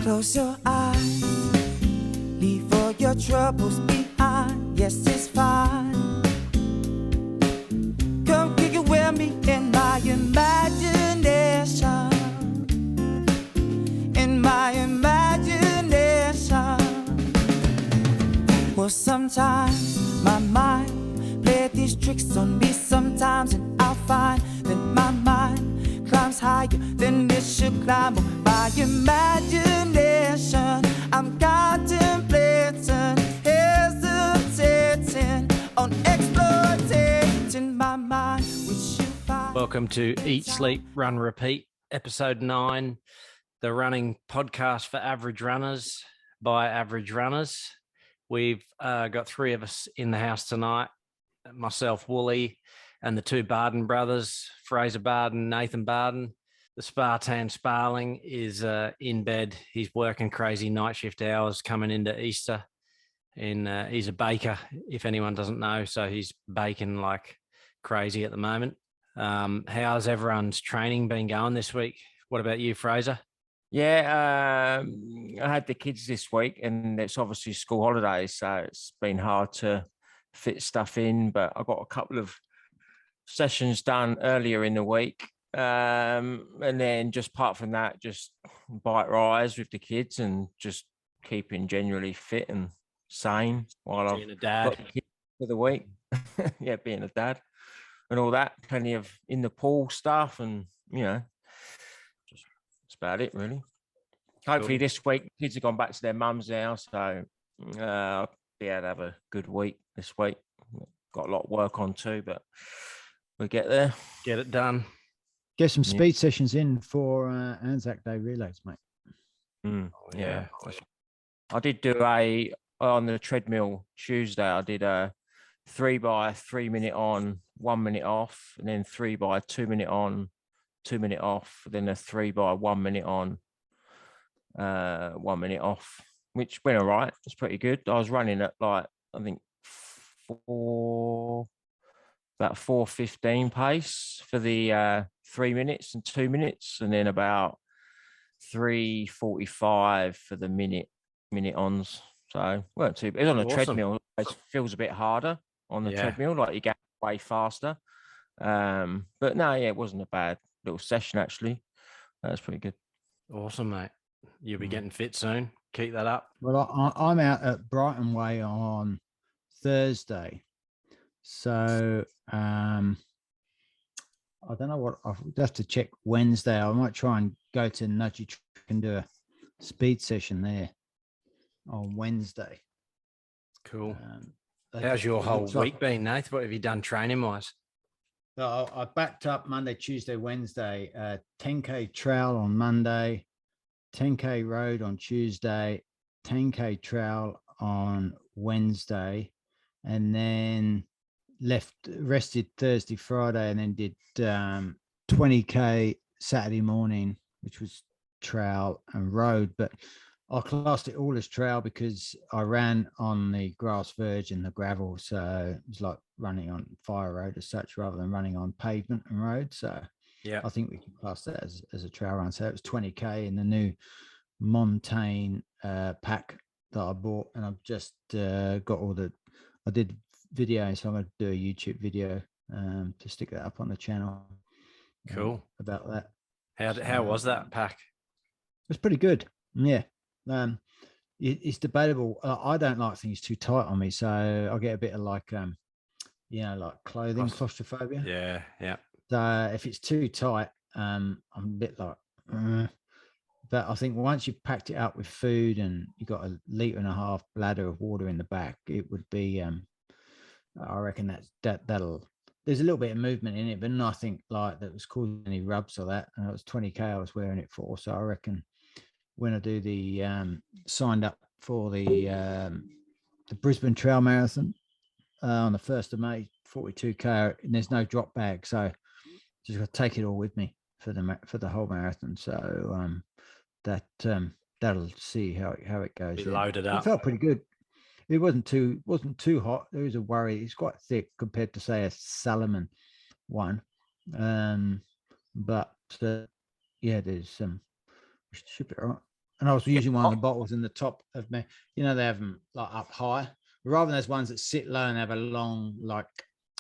Close your eyes, leave all your troubles behind. Yes, it's fine. Come kick it with me in my imagination. In my imagination. Well, sometimes my mind plays these tricks on me sometimes, and I'll find that my mind climbs higher than it should climb. My imagination, I'm contemplating, hesitating on exploiting my mind, which you find. Welcome to Eat, Sleep, Run, Repeat, episode 9, the running podcast for average runners by average runners. We've got 3 of us in the house tonight, myself, Wooly, and the 2 Barden brothers, Fraser Barden, Nathan Barden. The Spartan Sparling is in bed. He's working crazy night shift hours coming into Easter. And he's a baker, if anyone doesn't know. So he's baking like crazy at the moment. How's everyone's training been going this week? What about you, Fraser? Yeah, I had the kids this week, and it's obviously school holidays, so it's been hard to fit stuff in. But I got a couple of sessions done earlier in the week. And then just apart from that, just bike rides with the kids and just keeping generally fit and sane while Being a I've dad. got the kids for the week. Yeah, being a dad and all that. Plenty of in the pool stuff, and just that's about it really. Hopefully this week kids have gone back to their mums now, so I'll be able to have a good week this week. Got a lot of work on too, but we'll get there. Get it done. Get some speed sessions in for Anzac Day relays, mate. Yeah. I did do on the treadmill Tuesday. I did a 3 by 3 minute on, 1 minute off, and then 3 by 2 minute on, 2 minute off, then a 3 by 1 minute on, 1 minute off, which went all right. It's pretty good. I was running at like, I think about 4:15 pace for the 3 minutes and 2 minutes, and then about 3:45 for the minute ons. So weren't too. It was on a treadmill. It feels a bit harder on the treadmill, like you get way faster. But no, yeah, it wasn't a bad little session actually. That was pretty good. Awesome, mate. You'll be getting fit soon. Keep that up. Well, I'm out at Brighton Way on Thursday, so I don't know what I'll have to check Wednesday. I might try and go to Nudgy Track and do a speed session there on Wednesday. Cool. How's your whole week been, Nath? What have you done training wise? So I backed up Monday, Tuesday, Wednesday, 10K trail on Monday, 10K road on Tuesday, 10K trail on Wednesday, and then rested Thursday, Friday, and then did 20K Saturday morning, which was trail and road. But I classed it all as trail because I ran on the grass verge and the gravel. So it was like running on fire road as such rather than running on pavement and road. So yeah, I think we can class that as a trail run. So it was 20K in the new Montaigne pack that I bought, and I've just got I did video, so I'm going to do a YouTube video to stick that up on the channel. Cool. About that. How was that pack? It was pretty good. Yeah. It's debatable. I don't like things too tight on me, so I get a bit of like like clothing claustrophobia. Yeah. So if it's too tight, I'm a bit like but I think once you've packed it up with food and you've got 1.5 litre bladder of water in the back, it would be I reckon that'll there's a little bit of movement in it, but nothing like that was causing any rubs or that. And it was 20K I was wearing it for. So I reckon when I do the signed up for the Brisbane Trail Marathon on the 1st of May, 42K, and there's no drop bag, so just got to take it all with me for the whole marathon. So that'll see how it goes. Loaded up. It felt pretty good. It wasn't too hot. There was a worry. It's quite thick compared to say a Salomon one, but yeah, there's should be all right. and I was using one of the bottles in the top of me. You know, they have them like up high, rather than those ones that sit low and have a long like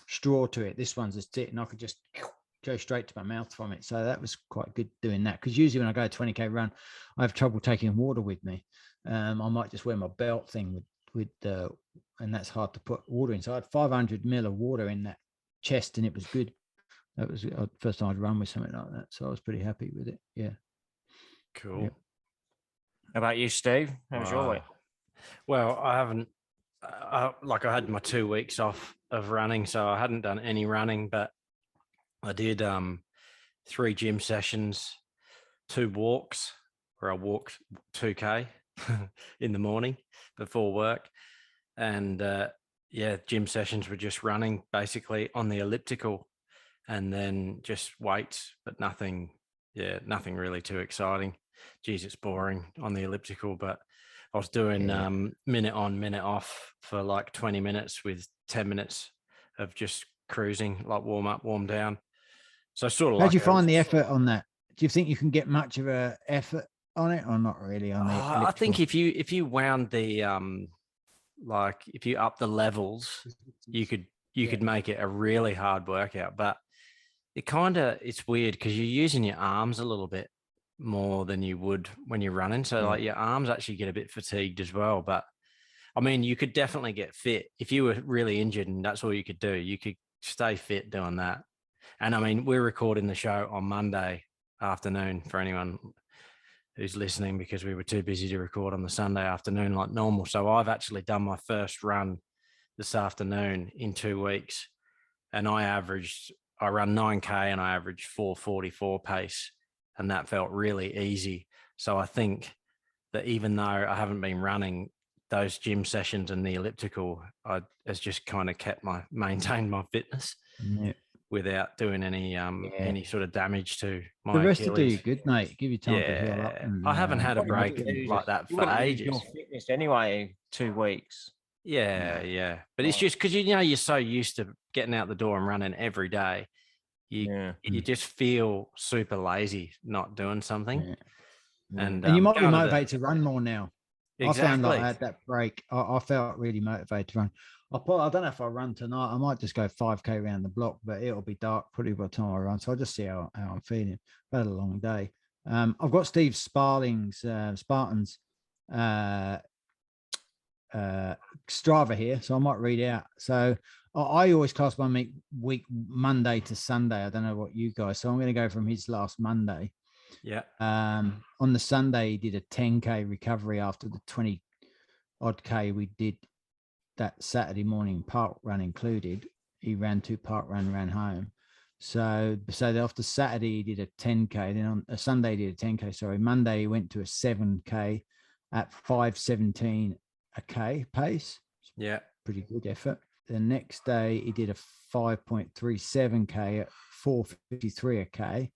straw to it. This one's just sitting. I could just go straight to my mouth from it. So that was quite good doing that. Because usually when I go a 20K run, I have trouble taking water with me. I might just wear my belt thing and that's hard to put water in. So I had 500 ml of water in that chest, and it was good. That was the first time I'd run with something like that. So I was pretty happy with it. Yeah. Cool. Yep. How about you, Steve? How was your week? Well, I haven't, I had my 2 weeks off of running, so I hadn't done any running, but I did 3 gym sessions, 2 walks, where I walked 2K in the morning before work. And gym sessions were just running basically on the elliptical, and then just weights, but nothing really too exciting. Geez, it's boring on the elliptical, but I was doing minute on, minute off for like 20 minutes with 10 minutes of just cruising, like warm up, warm down. So sort of How'd you find the effort on that? Do you think you can get much of a effort on it, or not really? On the I think if you wound the if you up the levels, you could make it a really hard workout. But it's weird because you're using your arms a little bit more than you would when you're running. So like your arms actually get a bit fatigued as well. But I mean, you could definitely get fit if you were really injured and that's all you could do. You could stay fit doing that. And I mean, we're recording the show on Monday afternoon for anyone who's listening, because we were too busy to record on the Sunday afternoon like normal. So I've actually done my first run this afternoon in 2 weeks, and I run 9K and I averaged 4:44 pace, and that felt really easy. So I think that even though I haven't been running, those gym sessions and the elliptical has just kind of maintained my fitness without doing any sort of damage to my the rest Achilles. will do you good, mate. Give you time to heal up. I haven't had a break like that for ages. Your fitness anyway, 2 weeks. Yeah. But it's just because you're so used to getting out the door and running every day, you just feel super lazy not doing something. Yeah. And you might be motivated to run more now. Exactly. I found like I had that break. I felt really motivated to run. I don't know if I run tonight. I might just go 5K around the block, but it'll be dark probably by the time I run. So I'll just see how I'm feeling. I've had a long day. I've got Steve Sparling's Spartans Strava here, so I might read out. So I always class my week Monday to Sunday. I don't know what you guys. So I'm going to go from his last Monday. Yeah. On the Sunday, he did a 10K recovery after the 20 odd K we did that Saturday morning, park run included. He ran 2 park run, ran home. So after Saturday, he did a 10K. Then on a Sunday, he did a 10K. Sorry, Monday, he went to a 7K at 5:17 a K pace. Yeah. Pretty good effort. The next day, he did a 5.37K at 4:53 a K.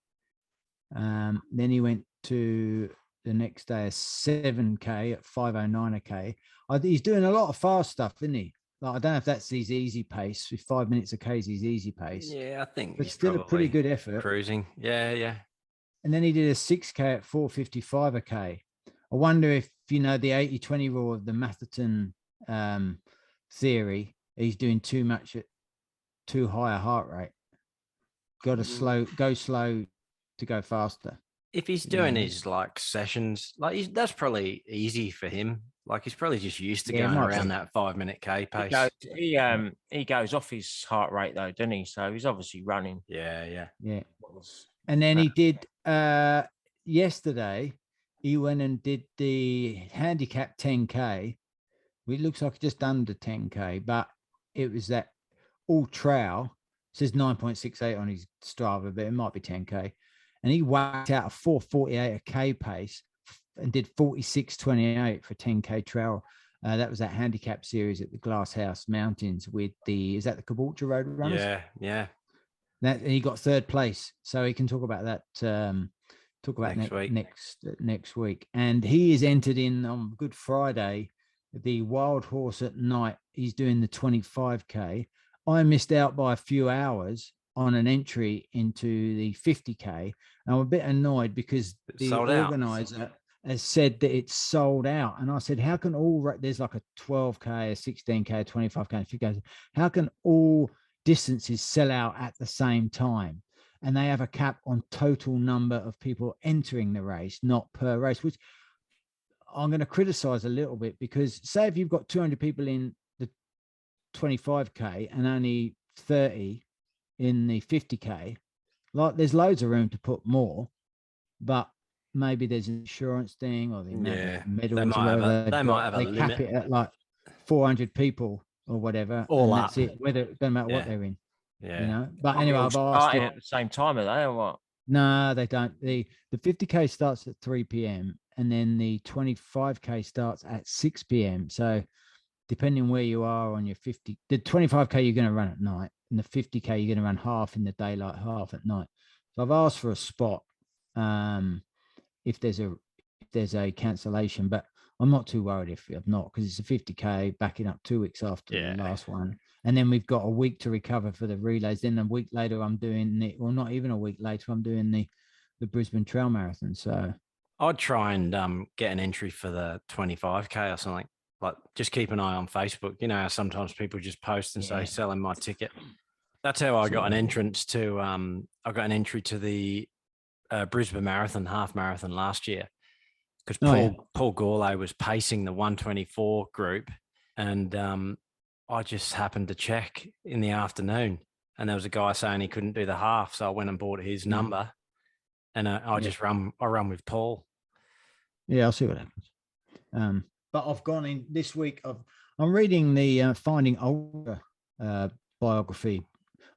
Then he went to the next day a 7K at 5:09 a K. He's doing a lot of fast stuff, isn't he? Like, I don't know if that's his easy pace. With 5 minutes a K is his easy pace. Yeah, I think it's still a pretty good effort. Cruising. Yeah. And then he did a 6K at 4:55 a K. I wonder if, the 80-20 rule of the Matherton theory, he's doing too much at too high a heart rate. Got to go slow to go faster. If he's doing his sessions, that's probably easy for him. He's probably just used to going around that 5 minute K pace. He goes off his heart rate though, doesn't he? So he's obviously running. Yeah. And then he did yesterday. He went and did the handicap 10K. It looks like just under 10K, but it was that all trail. It says 9.68 on his Strava, but it might be 10K. And he whacked out a 4:48 a K pace and did 46:28 for 10K trail. That was that handicap series at the Glass House Mountains with is that the Caboolture Road Runners? Yeah. And he got 3rd place. So he can talk about that. Next week. And he is entered in on Good Friday, the Wild Horse at Night. He's doing the 25K. I missed out by a few hours on an entry into the 50K. And I'm a bit annoyed because the organizer has said that it's sold out. And I said, how can there's like a 12K, a 16K, a 25K, and 50K. How can all distances sell out at the same time? And they have a cap on total number of people entering the race, not per race, which I'm going to criticize a little bit, because say if you've got 200 people in the 25K and only 30 in the 50K, like there's loads of room to put more, but maybe there's an insurance thing or the amount of medals they might have a they limit. cap it at like 400 people or whatever, All and up. that's it. Whether it doesn't matter what they're in, Yeah. you know. But Probably anyway, all I've asked. starting at the same time, are they, or what? No, they don't. The 50K starts at 3 p.m. and then the 25K starts at 6 p.m. So depending where you are on your 50, the 25K you're going to run at night, and the 50K you're going to run half in the daylight, half at night. So I've asked for a spot if there's a cancellation, but I'm not too worried if I'm not, because it's a 50K backing up 2 weeks after the last one. And then we've got a week to recover for the relays. Then a week later, I'm doing not even a week later, I'm doing the Brisbane Trail Marathon. So I'd try and get an entry for the 25K or something. Like, just keep an eye on Facebook. You know how sometimes people just post and say, selling my ticket. That's how I got an entrance to, I got an entry to the Brisbane Marathon, half marathon last year, because Paul Gourlay was pacing the 124 group, and I just happened to check in the afternoon, and there was a guy saying he couldn't do the half, so I went and bought his number, and I run with Paul. Yeah, I'll see what happens. But I've gone in this week. I'm reading the Finding Ultra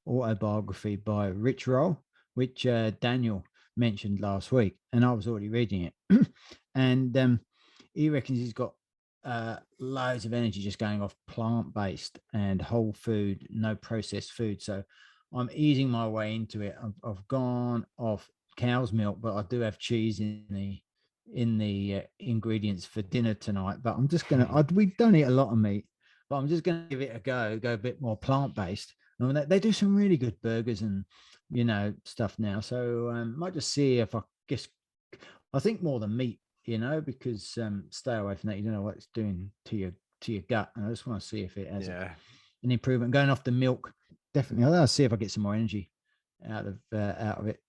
autobiography by Rich Roll, which Daniel mentioned last week, and I was already reading it. And he reckons he's got loads of energy just going off plant-based and whole food, no processed food. So I'm easing my way into it. I've gone off cow's milk, but I do have cheese in the ingredients for dinner tonight. But I'm just gonna we don't eat a lot of meat, but I'm just gonna give it a go a bit more plant-based. I mean, they do some really good burgers and stuff now, so might just see if I think more than meat, because stay away from that. You don't know what it's doing to your gut, and I just want to see if it has an improvement. Going off the milk, definitely. I'll see if I get some more energy out of it.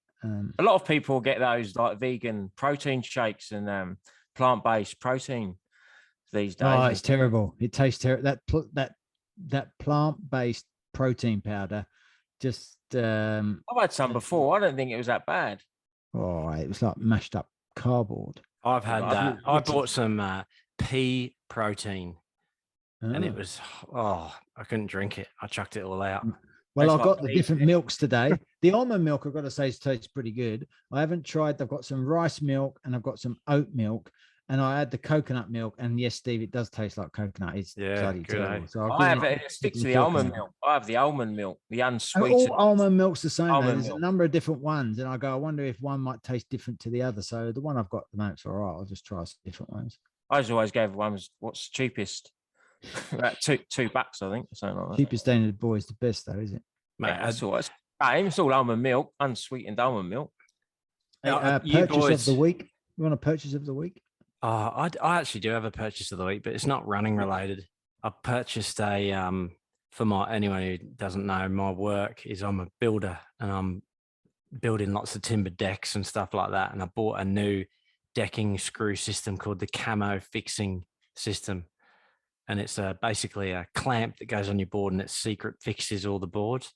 A lot of people get those like vegan protein shakes and plant-based protein these days. Oh, it's terrible. It tastes terrible. That plant-based protein powder just I've had some before. I don't think it was that bad. Oh, it was like mashed up cardboard. I've had that. I bought some pea protein, and it was I couldn't drink it. I chucked it all out. Well, I've got the different milks today. The almond milk, I've got to say, tastes pretty good. I haven't tried. I've got some rice milk and I've got some oat milk, and I had the coconut milk. And yes, Steve, it does taste like coconut. It's bloody terrible. So I stick to the almond milk. I have the almond milk, the unsweetened. All almond milk's the same. There's a number of different ones, and I wonder if one might taste different to the other. So the one I've got at the moment's all right. I'll just try some different ones. I always gave ones what's cheapest. About $2, I think, something like that. Cheapest ain't the boys the best, though, is it? Mate, that's all. It's all almond milk, unsweetened almond milk. Purchase of the week. You want a purchase of the week? I actually do have a purchase of the week, but it's not running related. I purchased a for anyone who doesn't know, my work is I'm a builder, and I'm building lots of timber decks and stuff like that. And I bought a new decking screw system called the Camo Fixing System. And it's basically a clamp that goes on your board, and it secret fixes all the boards.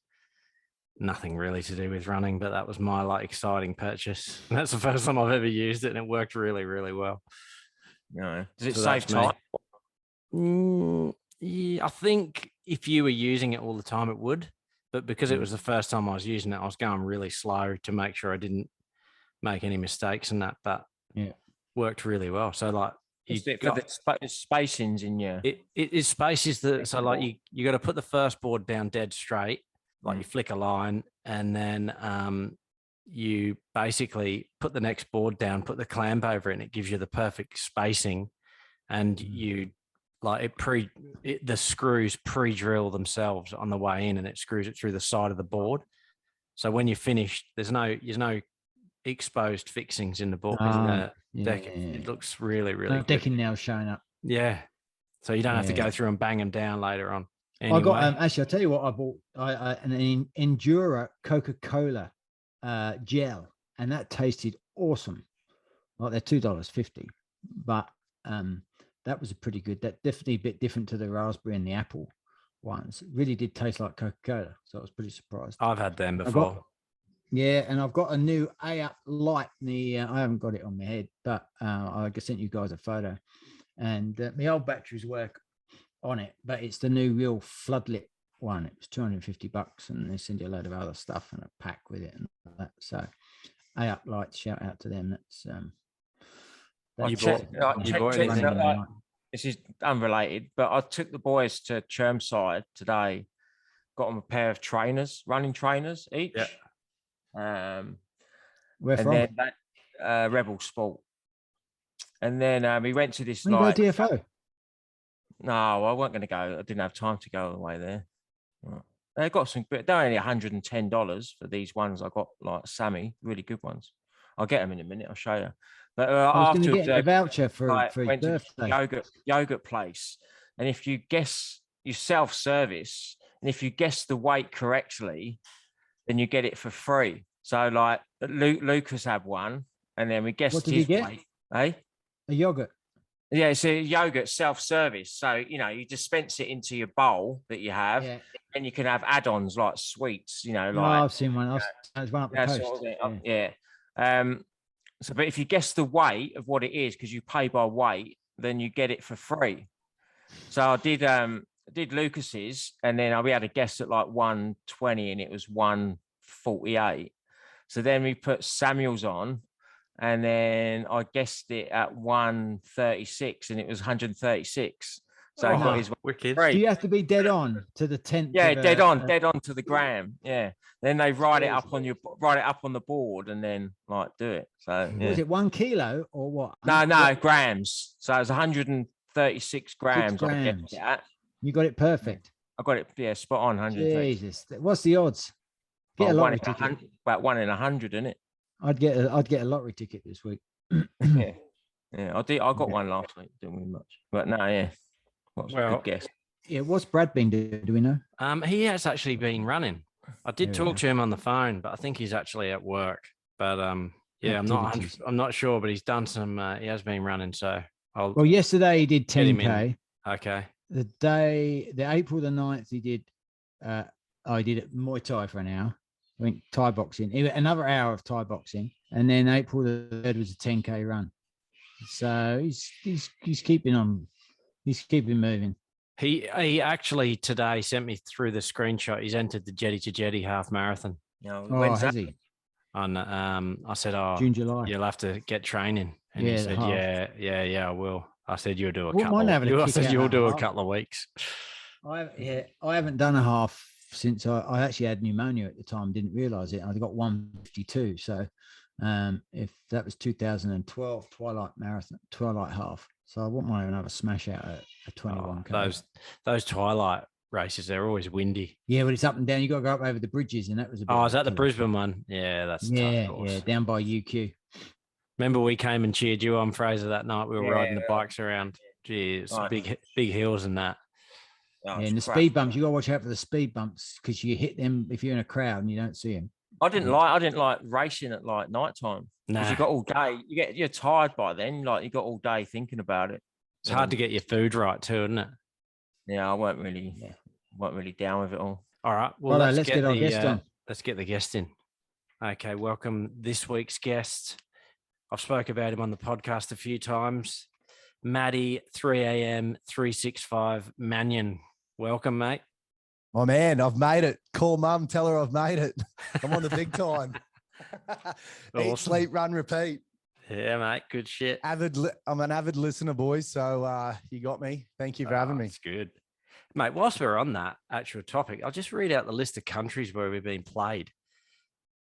Nothing really to do with running, but that was my exciting purchase. And that's the first time I've ever used it, and it worked really, really well. No, does it save time? Yeah, I think if you were using it all the time, it would. But because it was the first time I was using it, I was going really slow to make sure I didn't make any mistakes and that. But worked really well. So the spacings in your it spaces the so you got to put the first board down dead straight, you flick a line, and then you basically put the next board down, put the clamp over it, and it gives you the perfect spacing. And you the screws pre-drill themselves on the way in, and it screws it through the side of the board. So when you're finished, there's no exposed fixings in the book, Ah, isn't there? yeah, It looks really, really good. decking nails showing up. Yeah. So you don't have to Yeah. go through and bang them down later on. I got Anyway, actually, I'll tell you what I bought. An Endura Coca-Cola gel, and that tasted awesome. Like they're $2.50, but that was a pretty good. That definitely a bit different to the raspberry and the apple ones. It really did taste like Coca-Cola, so I was pretty surprised. I've had them I before. got, yeah, and I've got a new A-Up light. I haven't got it on my head, but I sent you guys a photo, and my old batteries work on it, but it's the new real floodlit one. It was $250, and they send you a load of other stuff and a pack with it and that. So A-Up lights, shout out to them. This is unrelated, but I took the boys to Chermside today, got them a pair of trainers, running trainers each. Where and from? then that Rebel Sport. And then we went to this When you go DFO? No, I wasn't going to go. I didn't have time to go all the way there. They got some, but they're only $110 for these ones. I got like Sammy, really good ones. I'll get them in a minute. I'll show you. But I was going to get a voucher for his birthday. Yogurt place, and if you guess, you self-service, and if you guess the weight correctly, then you get it for free. So like Lucas had one, and then we guessed his weight. A yogurt. Yeah, it's a yogurt self-service. So, you dispense it into your bowl that you have, and you can have add-ons like sweets, like... I've seen one. There's one up the coast. Sort of So, but if you guess the weight of what it is, because you pay by weight, then you get it for free. So I did Lucas's, and then we had a guess at like 120, and it was 148. So then we put Samuel's on, and then I guessed it at 136, and it was 136. So I got his wicked. Free. Do you have to be dead on to the 10th? Yeah, dead on to the gram. Yeah. Then they write it up on the board, and then like do it. So was it 1 kilo or what? No, grams. So it was 136 grams. 6 grams. You got it perfect. I got it, spot on. 130. Jesus, what's the odds? Get a lottery ticket. About 1 in 100, isn't it? I'd get a lottery ticket this week. yeah, I got one last week. Didn't win much, but no, yeah. Good guess. Yeah, what's Brad been doing? Do we know? He has actually been running. I did talk to him on the phone, but I think he's actually at work. But I'm not sure, but he's done some. He has been running. So yesterday he did 10K. Okay. The April the 9th, he did. I did it Muay Thai for an hour. I went Thai boxing. Another hour of Thai boxing, and then April the 3rd was a 10K run. So he's keeping on. He's keeping moving. He actually today sent me through the screenshot. He's entered the Jetty to Jetty half marathon. When's has he? On I said, June, July. You'll have to get training. And he said, yeah, I will. I said, you'll do a couple of weeks. I haven't done a half since I actually had pneumonia at the time. Didn't realize it. I got 152. So if that was 2012 Twilight half. So I wouldn't want another smash out at a 21K. Those Twilight races, they're always windy. Yeah, but it's up and down. You got to go up over the bridges, and that was a bit. Oh, is that the Brisbane one? Yeah, that's tough. Yeah, down by UQ. Remember we came and cheered you on, Fraser, that night. We were riding the bikes around. Gee, it's big hills and that. And the speed bumps, you got to watch out for the speed bumps because you hit them if you're in a crowd and you don't see them. I didn't like racing at like nighttime. Because you got all day, you're tired by then. Like you got all day thinking about it. It's hard to get your food right too, isn't it? Yeah, I weren't really down with it all. All right. Well, let's get our guest on. Let's get the guest in. Okay, welcome this week's guest. I've spoke about him on the podcast a few times. Matty 3am 365 Mannion. Welcome, mate. Oh man, I've made it. Call mum, tell her I've made it. I'm on the big time. Eat, sleep, run, repeat. Yeah, mate. Good shit. I'm an avid listener, boys. So you got me. Thank you for having me. That's good. Mate, whilst we're on that actual topic, I'll just read out the list of countries where we've been played.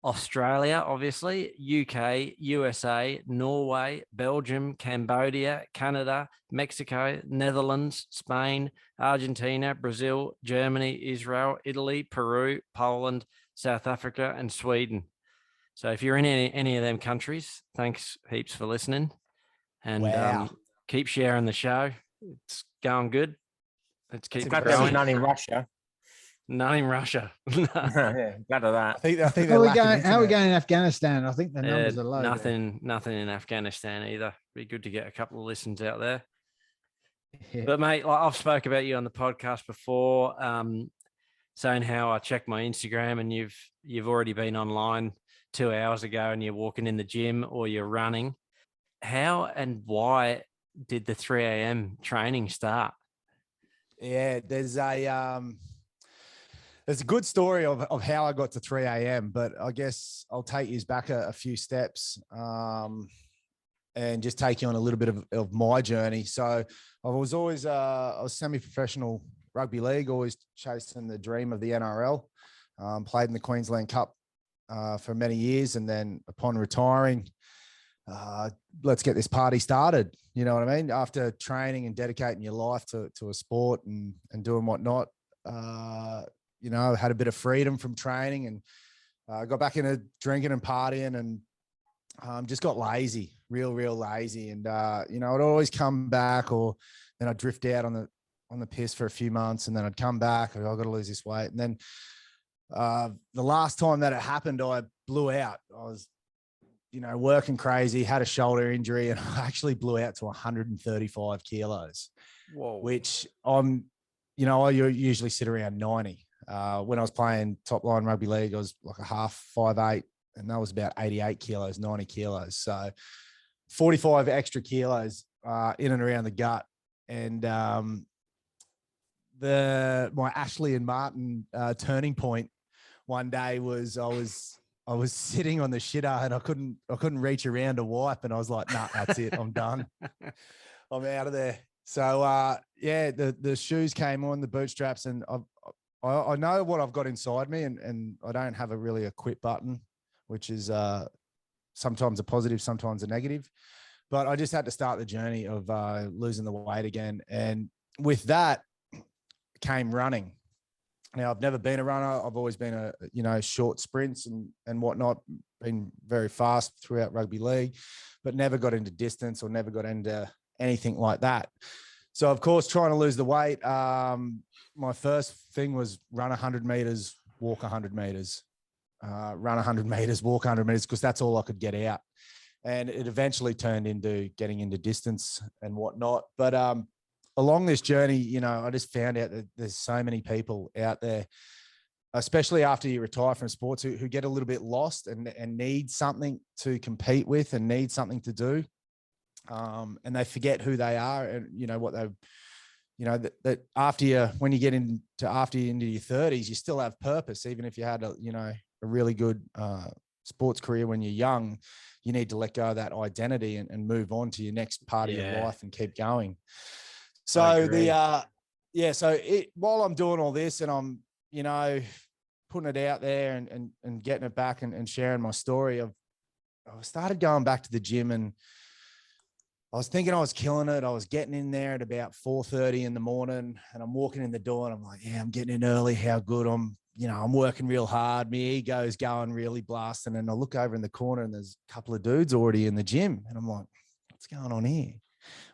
Australia, obviously, UK, USA, Norway, Belgium, Cambodia, Canada, Mexico, Netherlands, Spain, Argentina, Brazil, Germany, Israel, Italy, Peru, Poland, South Africa, and Sweden. So if you're in any of them countries, thanks heaps for listening, and Wow. keep sharing the show. It's going good. Let's keep Glad there was growing. none in Russia. None in Russia. Yeah, glad of that. I think How they're are we lacking going? How are we internet. going in Afghanistan? I think the numbers are low. there. Nothing in Afghanistan either. Be good to get a couple of listens out there. Yeah. But mate, like I've spoke about you on the podcast before, saying how I checked my Instagram and you've already been online 2 hours ago and you're walking in the gym or you're running. How and why did the 3 a.m. training start? Yeah, there's a good story of how I got to 3 a.m., but I guess I'll take you back a few steps and just take you on a little bit of my journey. So I was always I was semi-professional rugby league, always chasing the dream of the NRL. Played in the Queensland Cup for many years, and then upon retiring, let's get this party started. You know what I mean? After training and dedicating your life to a sport and doing whatnot, you know, had a bit of freedom from training and got back into drinking and partying and just got lazy, real lazy. And, you know, I'd always come back, or then I'd drift out on the piss for a few months, and then I'd come back. I've got to lose this weight. And then the last time that it happened, I blew out. I was, you know, working crazy, had a shoulder injury, and I actually blew out to 135 kilos. Whoa. Which I'm, you know, I usually sit around 90. When I was playing top line rugby league, I was like a half 5'8", and that was about 88 kilos, 90 kilos. So 45 extra kilos in and around the gut. And my Ashley and Martin turning point one day was I was sitting on the shitter and I couldn't reach around to wipe, and I was like, nah, that's it. I'm done. I'm out of there. So yeah, the shoes came on, the bootstraps, and I know what I've got inside me, and I don't have a quit button, which is sometimes a positive, sometimes a negative. But I just had to start the journey of losing the weight again. And with that came running. Now, I've never been a runner. I've always been short sprints and whatnot, been very fast throughout rugby league, but never got into distance or never got into anything like that. So, of course, trying to lose the weight, my first thing was run 100 meters, walk 100 meters, run 100 meters, walk 100 meters, because that's all I could get out. And it eventually turned into getting into distance and whatnot. But along this journey, you know, I just found out that there's so many people out there, especially after you retire from sports, who get a little bit lost and need something to compete with and need something to do. And they forget who they are and, you know, what they've, you know, that when you get into your 30s, you still have purpose. Even if you had a really good sports career when you're young, you need to let go of that identity and move on to your next part of your life and keep going. So while I'm doing all this and I'm, you know, putting it out there and getting it back and sharing my story, I started going back to the gym, and I was thinking I was killing it. I was getting in there at about 4:30 in the morning, and I'm walking in the door and I'm like, yeah, I'm getting in early. How good. I'm working real hard. My ego's going really blasting. And I look over in the corner and there's a couple of dudes already in the gym. And I'm like, what's going on here?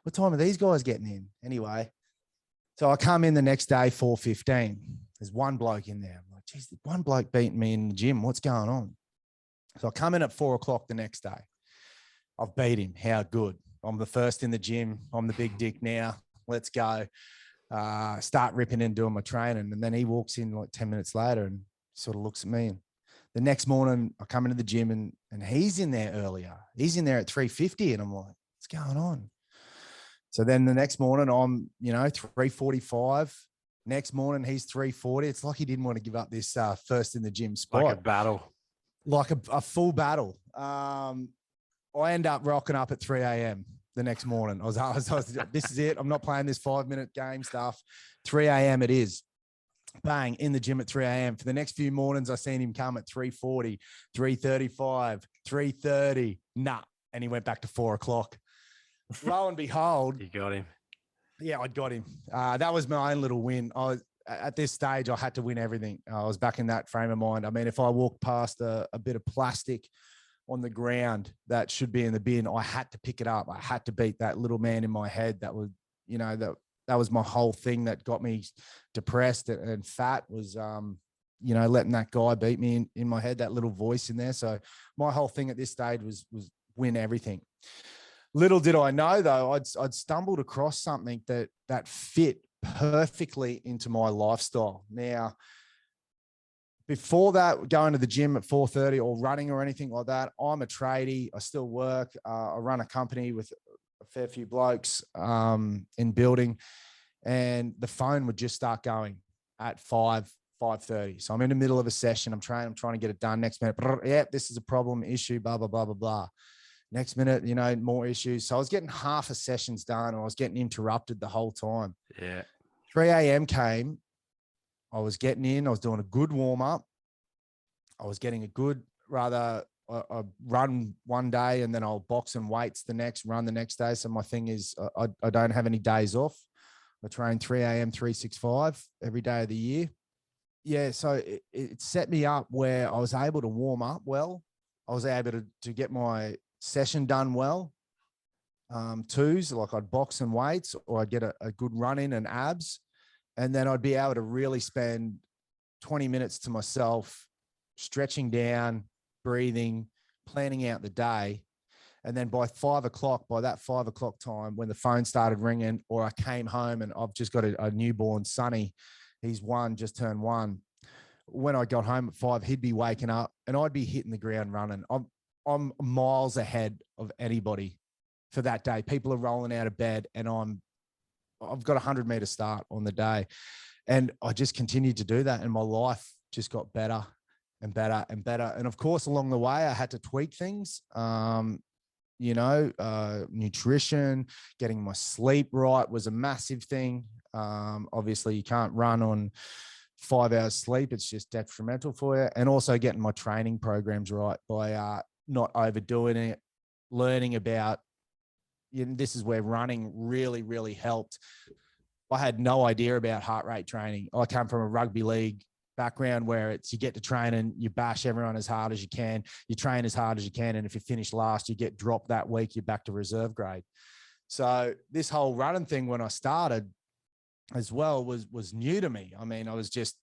What time are these guys getting in? Anyway, so I come in the next day, 4:15. There's one bloke in there. I'm like, geez, one bloke beating me in the gym. What's going on? So I come in at 4 o'clock the next day. I've beat him. How good. I'm the first in the gym. I'm the big dick now. Let's go. Start ripping and doing my training. And then he walks in like 10 minutes later and sort of looks at me. And the next morning I come into the gym and he's in there earlier. He's in there at 3:50. And I'm like, what's going on? So then the next morning I'm, 3:45. Next morning he's 3:40. It's like he didn't want to give up this first in the gym spot. Like a battle. Like a full battle. I end up rocking up at 3 a.m. the next morning. I was this is it. I'm not playing this 5-minute game stuff. 3 a.m. it is. Bang, in the gym at 3 a.m. For the next few mornings, I seen him come at 3:40, 3:35, 3:30. Nah. And he went back to 4 o'clock. Lo and behold. You got him. Yeah, I got him. That was my own little win. At this stage, I had to win everything. I was back in that frame of mind. I mean, if I walked past a bit of plastic on the ground that should be in the bin, I had to pick it up. I had to beat that little man in my head. That was, you know, that was my whole thing that got me depressed and fat was, you know, letting that guy beat me in my head, that little voice in there. So my whole thing at this stage was win everything. Little did I know though, I'd stumbled across something that fit perfectly into my lifestyle. Now, before that, going to the gym at 4:30 or running or anything like that, I'm a tradie. I still work. I run a company with a fair few blokes in building, and the phone would just start going at 5:30. So I'm in the middle of a session. I'm trying to get it done. Next minute, yeah, this is a problem, issue, blah, blah, blah, blah, blah. Next minute, you know, more issues. So I was getting half a sessions done, and I was getting interrupted the whole time. Yeah. 3 a.m. came. I was getting in. I was doing a good warm up. I was getting a good, rather, I run one day and then I'll box and weights the next, run the next day. So my thing is I don't have any days off. I train 3 a.m., 365 every day of the year. Yeah, so it set me up where I was able to warm up well. I was able to get my session done well. Twos, like I'd box and weights, or I'd get a good run in and abs. And then I'd be able to really spend 20 minutes to myself, stretching down, breathing, planning out the day. And then by 5 o'clock, by that 5 o'clock time, when the phone started ringing, or I came home and I've just got a newborn Sonny, he's just turned 1. When I got home at 5, he'd be waking up and I'd be hitting the ground running. I'm miles ahead of anybody for that day. People are rolling out of bed and I've got a 100-meter start on the day. And I just continued to do that. And my life just got better and better and better. And of course, along the way, I had to tweak things, you know, nutrition, getting my sleep right was a massive thing. Obviously you can't run on 5 hours sleep. It's just detrimental for you. And also getting my training programs right by not overdoing it, learning about, this is where running really, really helped. I had no idea about heart rate training. I come from a rugby league background where it's you get to train and you bash everyone as hard as you can. You train as hard as you can. And if you finish last, you get dropped that week, you're back to reserve grade. So this whole running thing when I started as well was new to me. I mean, I was just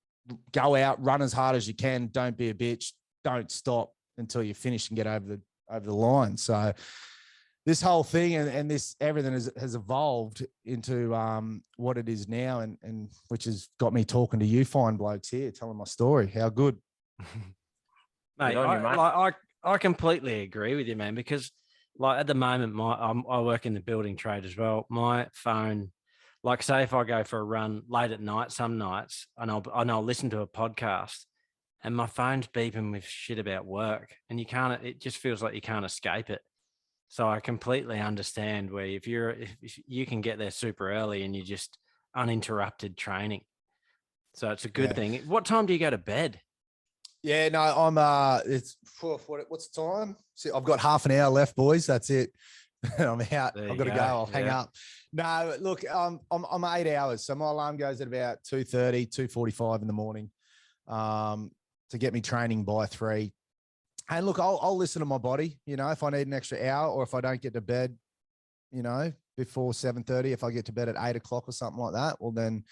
go out, run as hard as you can. Don't be a bitch. Don't stop until you finish and get over the line. So this whole thing and this everything has evolved into what it is now, and which has got me talking to you fine blokes here, telling my story. How good, mate! I completely agree with you, man. Because like at the moment, I work in the building trade as well. My phone, like say if I go for a run late at night, some nights, and I'll listen to a podcast, and my phone's beeping with shit about work, and it just feels like you can't escape it. So I completely understand where if you can get there super early and you just uninterrupted training. So it's a good thing. What time do you go to bed? Yeah, no, I'm it's what's the time? See, I've got half an hour left, boys. That's it. I'm out. I've got to go. I'll hang up. No, look, I'm 8 hours. So my alarm goes at about 2:30, 2:45 in the morning to get me training by 3. And look, I'll listen to my body, you know, if I need an extra hour or if I don't get to bed, you know, before 7:30, if I get to bed at 8 o'clock or something like that, well then,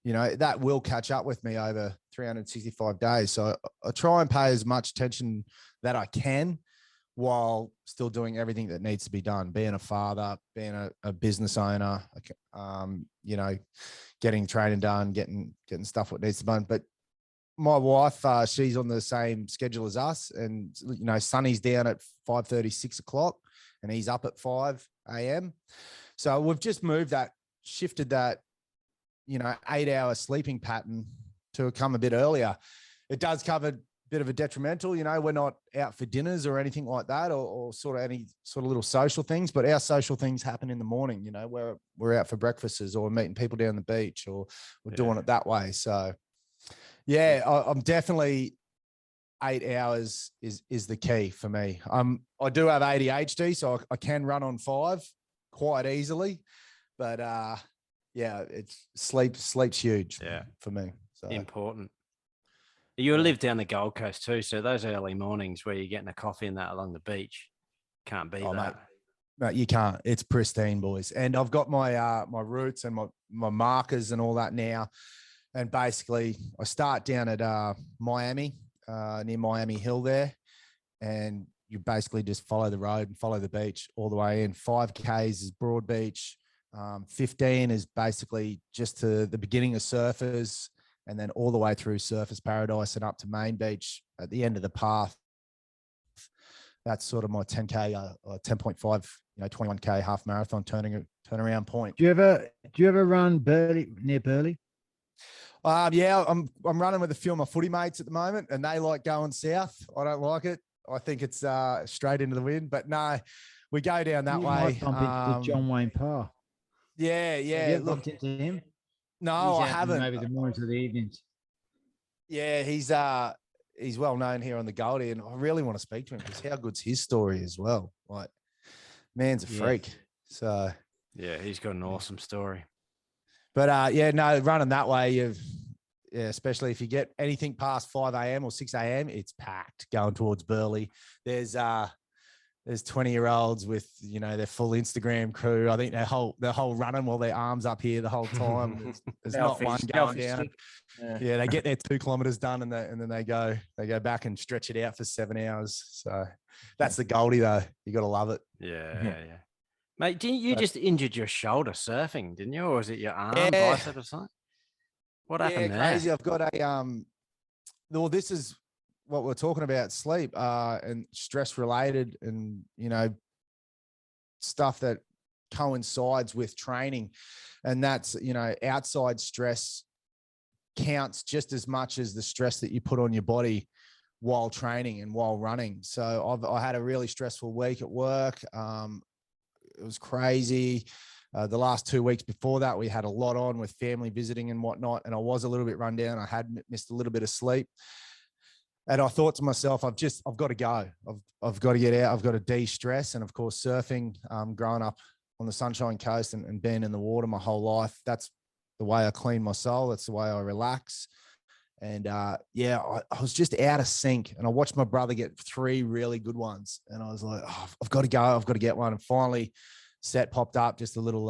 you know, that will catch up with me over 365 days. So I try and pay as much attention that I can while still doing everything that needs to be done, being a father, being a business owner, you know, getting training done, getting stuff what needs to be done. But my wife, she's on the same schedule as us, and you know, Sonny's down at 5:30, 6 o'clock, and he's up at 5 a.m. So we've just shifted that, you know, 8-hour sleeping pattern to come a bit earlier. It does cover a bit of a detrimental, you know, we're not out for dinners or anything like that, or sort of any sort of little social things, but our social things happen in the morning, you know, where we're out for breakfasts or meeting people down the beach or we're doing it that way. So yeah, I'm definitely 8 hours is the key for me. I do have ADHD, so I can run on 5 quite easily, but yeah, it's sleep's huge for me. So important. You live down the Gold Coast too, so those early mornings where you're getting a coffee and that along the beach, can't beat Oh, that. mate, you can't. It's pristine, boys. And I've got my my routes and my markers and all that now. And basically, I start down at Miami, near Miami Hill there, and you basically just follow the road and follow the beach all the way in. 5Ks is Broad Beach. 15 is basically just to the beginning of Surfers, and then all the way through Surfers Paradise and up to Main Beach at the end of the path. That's sort of my 10K, 10.5, 21K half marathon turnaround point. Do you ever run near Burley? Yeah, I'm running with a few of my footy mates at the moment, and they like going south. I don't like it. I think it's straight into the wind. But no, we go down that You way. might bump into John Wayne Parr. Yeah. Have you ever bumped into him? No, I haven't. Maybe the mornings or the evenings. Yeah, he's well known here on the Goldie, and I really want to speak to him because how good's his story as well. Like, man's a freak. So yeah, he's got an awesome story. But running that way, especially if you get anything past 5 a.m. or 6 a.m., it's packed going towards Burley. There's 20-year-olds with, their full Instagram crew. I think they're whole running while their arms up here the whole time. There's not one going down. Yeah, they get their 2 kilometers done and then they go back and stretch it out for 7 hours. So that's the Goldie though. You got to love it. Yeah. Mate, didn't you just injured your shoulder surfing, didn't you? Or was it your arm, bicep or something? What happened there? Crazy. I've got well, this is what we're talking about, sleep and stress related and, stuff that coincides with training. And that's, outside stress counts just as much as the stress that you put on your body while training and while running. So I had a really stressful week at work. It was crazy. The last 2 weeks before that, we had a lot on with family visiting and whatnot. And I was a little bit run down. I had missed a little bit of sleep. And I thought to myself, I've got to go. I've got to get out. I've got to de-stress. And of course, surfing, growing up on the Sunshine Coast and being in the water my whole life, that's the way I clean my soul. That's the way I relax. And I was just out of sync. And I watched my brother get 3 really good ones. And I was like, I've got to go. I've got to get one. And finally, set popped up, just a little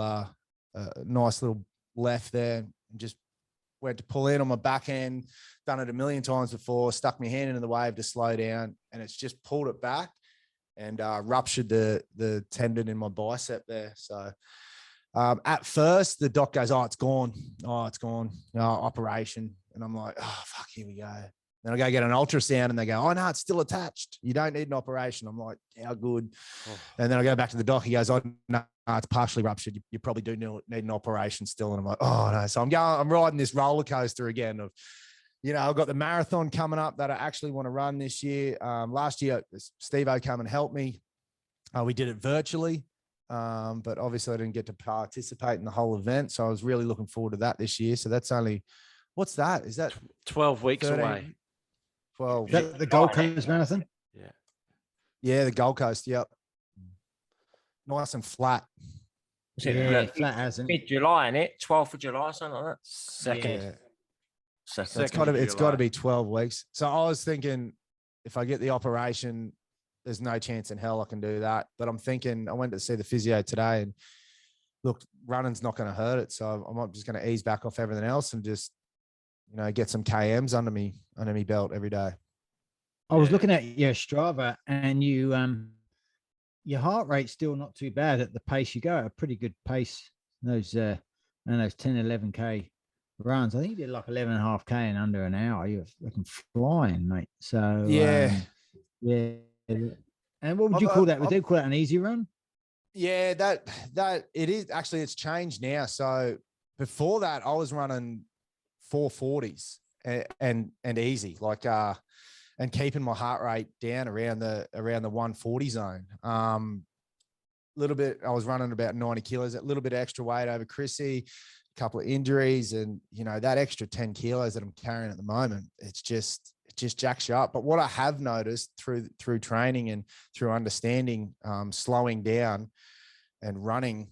nice little left there, and just went to pull in on my backhand. Done it a million times before, stuck my hand into the wave to slow down, and it's just pulled it back and ruptured the tendon in my bicep there. So at first the doc goes, it's gone. Operation. And I'm like, fuck, here we go. Then I go get an ultrasound and they go, no, it's still attached. You don't need an operation. I'm like, how good? Oh. And then I go back to the doc. He goes, no, it's partially ruptured. You probably do need an operation still. And I'm like, oh no. So I'm riding this roller coaster again of, I've got the marathon coming up that I actually want to run this year. Last year, Steve-O come and helped me. We did it virtually, but obviously I didn't get to participate in the whole event. So I was really looking forward to that this year. So that's only, what's that? Is that 12 weeks 13, away? 12. Is that the Gold Coast Marathon? Yeah. Yeah, the Gold Coast. Yep. Nice and flat. Yeah, flat as in mid-July, isn't it? 12th of July, something like that. Second. Yeah. Second. So it's got to be 12 weeks. So I was thinking, if I get the operation, there's no chance in hell I can do that. But I'm thinking, I went to see the physio today, and look, running's not going to hurt it. So I'm just going to ease back off everything else and just, get some KMs under me belt every day. I was looking at your Strava, and your heart rate's still not too bad at the pace you go. A pretty good pace. Those 10, 11K runs. I think you did like 11.5K in under an hour. You're looking flying, mate. So yeah. And what would you call that? Would they call that an easy run? Yeah, that it is actually. It's changed now. So before that, I was running 440s and easy, like and keeping my heart rate down around the 140 zone. Little bit, I was running about 90 kilos, a little bit of extra weight over Chrissy, a couple of injuries, and that extra 10 kilos that I'm carrying at the moment, it just jacks you up. But what I have noticed through training and through understanding, slowing down and running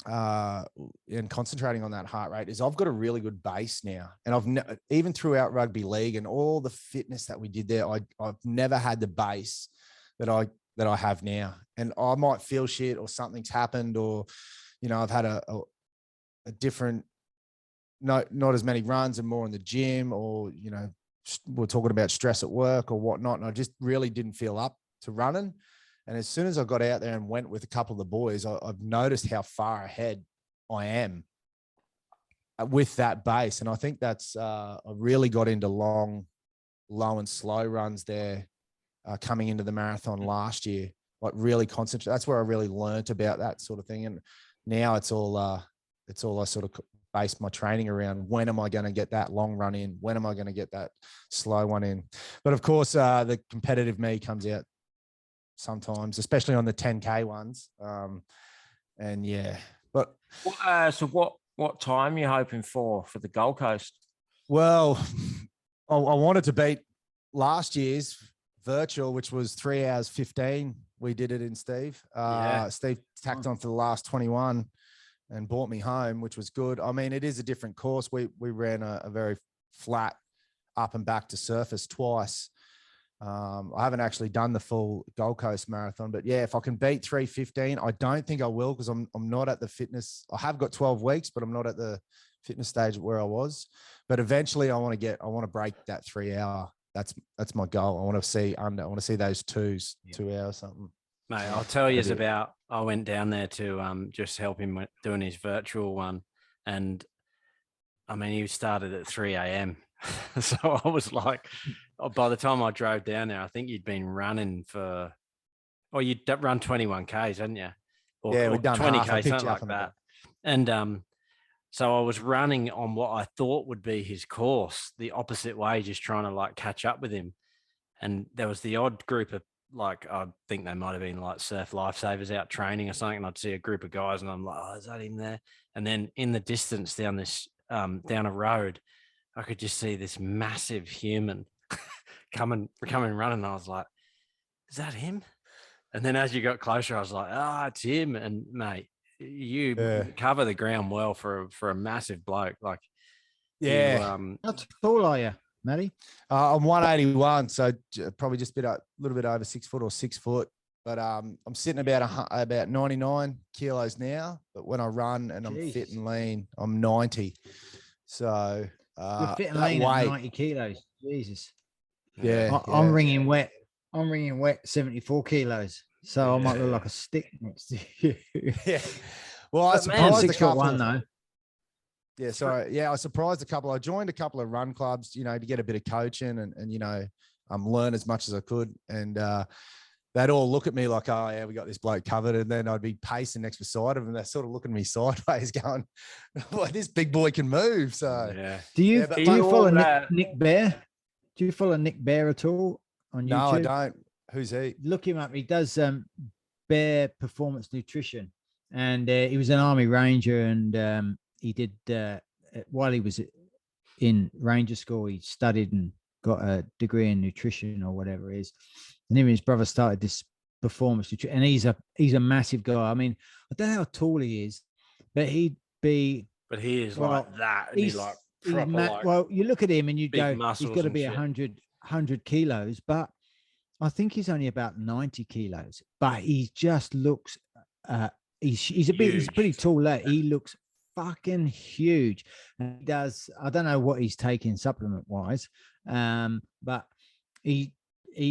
and concentrating on that heart rate is I've got a really good base now. And even throughout rugby league and all the fitness that we did there, I've never had the base that I have now. And I might feel shit or something's happened, or, you know, I've had a different, not as many runs and more in the gym, or, you know, we're talking about stress at work or whatnot. And I just really didn't feel up to running. And as soon as I got out there and went with a couple of the boys, I've noticed how far ahead I am with that base. And I think that's, I really got into long, low and slow runs there coming into the marathon last year, like really concentrate. That's where I really learnt about that sort of thing. And now it's all I sort of base my training around. When am I going to get that long run in? When am I going to get that slow one in? But of course, the competitive me comes out sometimes, especially on the 10K ones. And yeah, but so what time are you hoping for the Gold Coast? Well, I wanted to beat last year's virtual, which was 3 hours 15. We did it in Steve. Steve tacked on for the last 21 and brought me home, which was good. I mean, it is a different course. We ran a very flat up and back to surface twice. I haven't actually done the full Gold Coast marathon, but yeah, if I can beat 3:15, I don't think I will, because I'm not at the fitness. I have got 12 weeks, but I'm not at the fitness stage where I was. But eventually I want to break that 3 hour. That's my goal. I want to see those 2 hours something. Mate, I'll tell you about, I went down there to just help him with doing his virtual one. And I mean, he started at 3 a.m. So I was like, by the time I drove down there, I think you'd been running you'd run 21 Ks, hadn't you? We'd done 20 half. Ks, something like that. And so I was running on what I thought would be his course, the opposite way, just trying to like catch up with him. And there was the odd group of, like, I think they might have been like surf lifesavers out training or something. And I'd see a group of guys and I'm like, oh, is that him there? And then in the distance down a road, I could just see this massive human coming running. I was like, is that him? And then as you got closer, I was like, it's him. And mate, you cover the ground well for a massive bloke. Like, how tall are you, Matty? I'm 181, so probably just a little bit over 6 foot or 6 foot. But I'm sitting about 99 kilos now. But when I run and I'm fit and lean, I'm 90. So you're fit and lean at 90 kilos. Jesus. Yeah, I'm ringing wet. 74 kilos. So I might look like a stick next to you. Yeah. Well, I surprised a couple. 6'1" though. Yeah. So I surprised a couple. I joined a couple of run clubs, you know, to get a bit of coaching and you know, learn as much as I could. And they'd all look at me like, oh yeah, we got this bloke covered. And then I'd be pacing next beside of them. They're sort of looking at me sideways going, well, this big boy can move. So do you follow Nick Bear? Do you follow Nick Bear at all on YouTube? No, I don't. Who's he? Look him up. He does Bear Performance Nutrition, and he was an Army Ranger, and he did while he was in Ranger School, he studied and got a degree in nutrition or whatever it is. And him and his brother started this performance nutrition, and he's a massive guy. I mean, I don't know how tall he is, but he'd be. But he is like that. And he's like proper. Well, you look at him and you go, he's got to be 100 kilos, but I think he's only about 90 kilos. But he just looks. He's a pretty tall lad. He looks fucking huge. And he does. I don't know what he's taking supplement wise, but he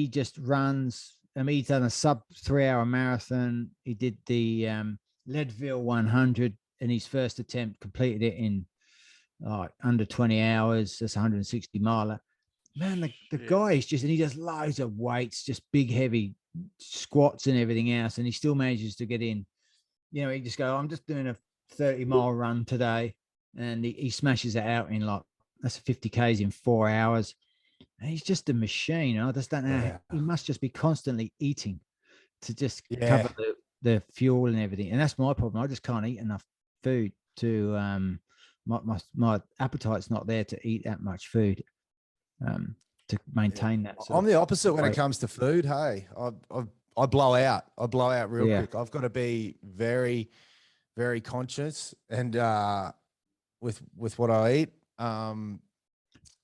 just runs. I mean, he's done a sub 3 hour marathon. He did the Leadville 100 in his first attempt, completed it in under 20 hours. That's 160 miler. Man, the guy is just, and he does loads of weights, just big, heavy squats and everything else. And he still manages to get in. You know, he just go, I'm just doing a 30-mile run today. And he smashes it out in that's 50 Ks in 4 hours. And he's just a machine. I just don't know. Yeah. He must just be constantly eating to just cover the fuel and everything. And that's my problem. I just can't eat enough food to, my appetite's not there to eat that much food. To maintain that. I'm the opposite when it comes to food. Hey, I blow out. I blow out real quick. I've got to be very, very conscious and with what I eat.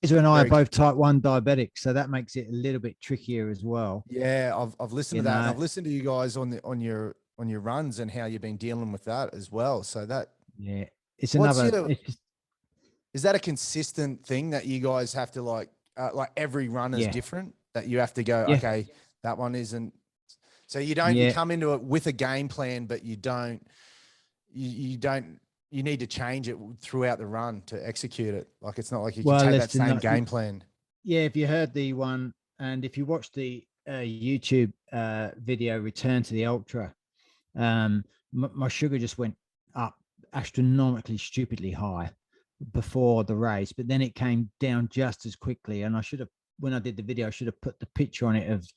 Israel and I are Very- both type 1 diabetics, so that makes it a little bit trickier as well. Yeah, I've listened You to that, and know. I've listened to you guys on your runs and how you've been dealing with that as well. So that Yeah, it's What's another. your- It's just, is that a consistent thing that you guys have to like every run is Yeah. different, that you have to go, Yeah. okay, that one isn't. So you don't, Yeah. you come into it with a game plan, but you don't, you need to change it throughout the run to execute it. Like, it's not like you can Well, take that listen, same no, game plan. yeah, if you heard the one, and if you watched the YouTube video, Return to the Ultra, my sugar just went up astronomically, stupidly high before the race, but then it came down just as quickly. And I should have, when I did the video, I should have put the picture on it of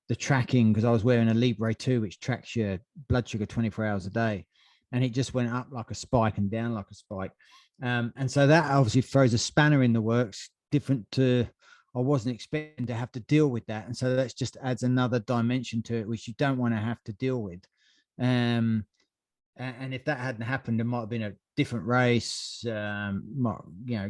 the tracking, because I was wearing a Libre 2, which tracks your blood sugar 24 hours a day. And it just went up like a spike and down like a spike. And so that obviously throws a spanner in the works, different to, I wasn't expecting to have to deal with that. And so that just adds another dimension to it, which you don't want to have to deal with. And if that hadn't happened, it might have been a different race, might,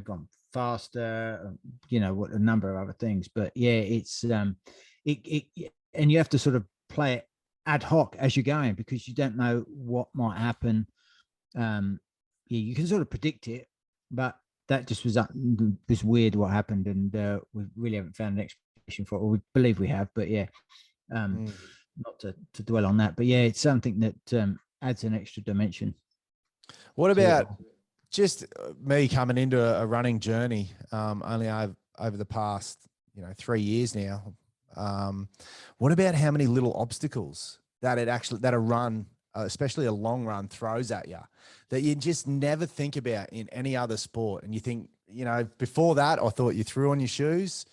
gone faster, what a number of other things. But yeah, it's and you have to sort of play it ad hoc as you're going, because you don't know what might happen. Yeah, you can sort of predict it, but that just was weird what happened, and we really haven't found an explanation for it, or we believe we have, but yeah, not to dwell on that. But yeah, it's something that adds an extra dimension. What about just me coming into a running journey, only over the past 3 years now? What about how many little obstacles that a run, especially a long run, throws at you, that you just never think about in any other sport? And you think, before that, I thought you threw on your shoes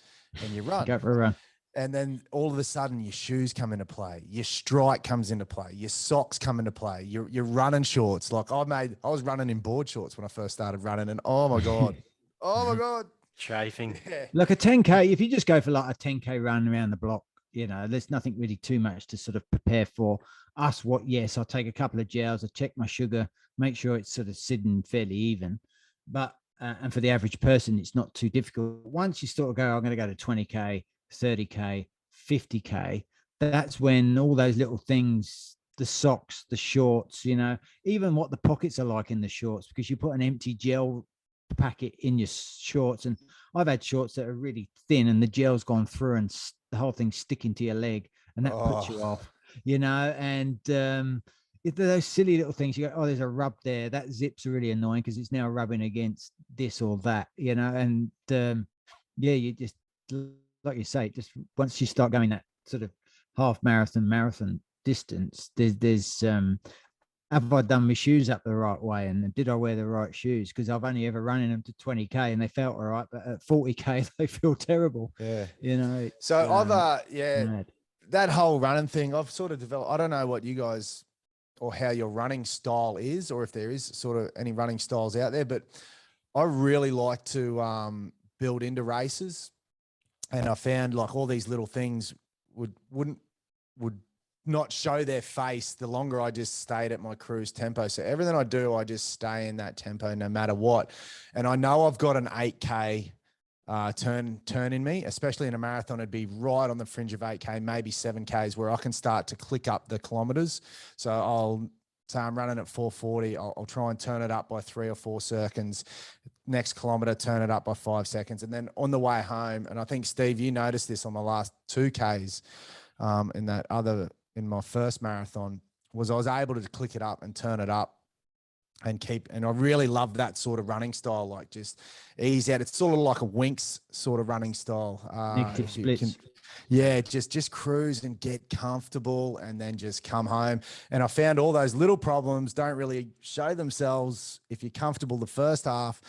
and you run. Go for a run. And then all of a sudden your shoes come into play, your strike comes into play, your socks come into play, your running shorts. Like I was running in board shorts when I first started running, and oh my God. Chafing. Yeah. Like a 10K, if you just go for like a 10K run around the block, there's nothing really too much to sort of prepare for. Us, yes, I'll take a couple of gels, I check my sugar, make sure it's sort of sitting fairly even. But, and for the average person, it's not too difficult. Once you sort of go, I'm going to go to 20K, 30K, 50K, that's when all those little things, the socks, the shorts, even what the pockets are like in the shorts, because you put an empty gel packet in your shorts, and I've had shorts that are really thin and the gel's gone through and the whole thing's sticking to your leg, and that puts you off, and those silly little things, you go, oh, there's a rub there, that zip's really annoying because it's now rubbing against this or that, and you just, like you say, just once you start going that sort of half marathon distance, there's have I done my shoes up the right way, and did I wear the right shoes? Because I've only ever run in them to 20K and they felt all right, but at 40K they feel terrible. Yeah. So I've mad. that whole running thing, I've sort of developed. I don't know what you guys or how your running style is, or if there is sort of any running styles out there, but I really like to build into races. And I found like all these little things would not show their face the longer I just stayed at my cruise tempo. So everything I do, I just stay in that tempo no matter what. And I know I've got an 8K turn in me, especially in a marathon. It'd be right on the fringe of 8K, maybe 7Ks, where I can start to click up the kilometers. So I'll say I'm running at 440. I'll try and turn it up by 3 or 4 seconds. Next kilometer, turn it up by 5 seconds. And then on the way home, and I think, Steve, you noticed this on the last 2Ks in my first marathon, was I was able to click it up and turn it up and I really love that sort of running style, like just ease out. It's sort of like a Winks sort of running style. Negative splits. Just cruise and get comfortable and then just come home. And I found all those little problems don't really show themselves if you're comfortable the first half.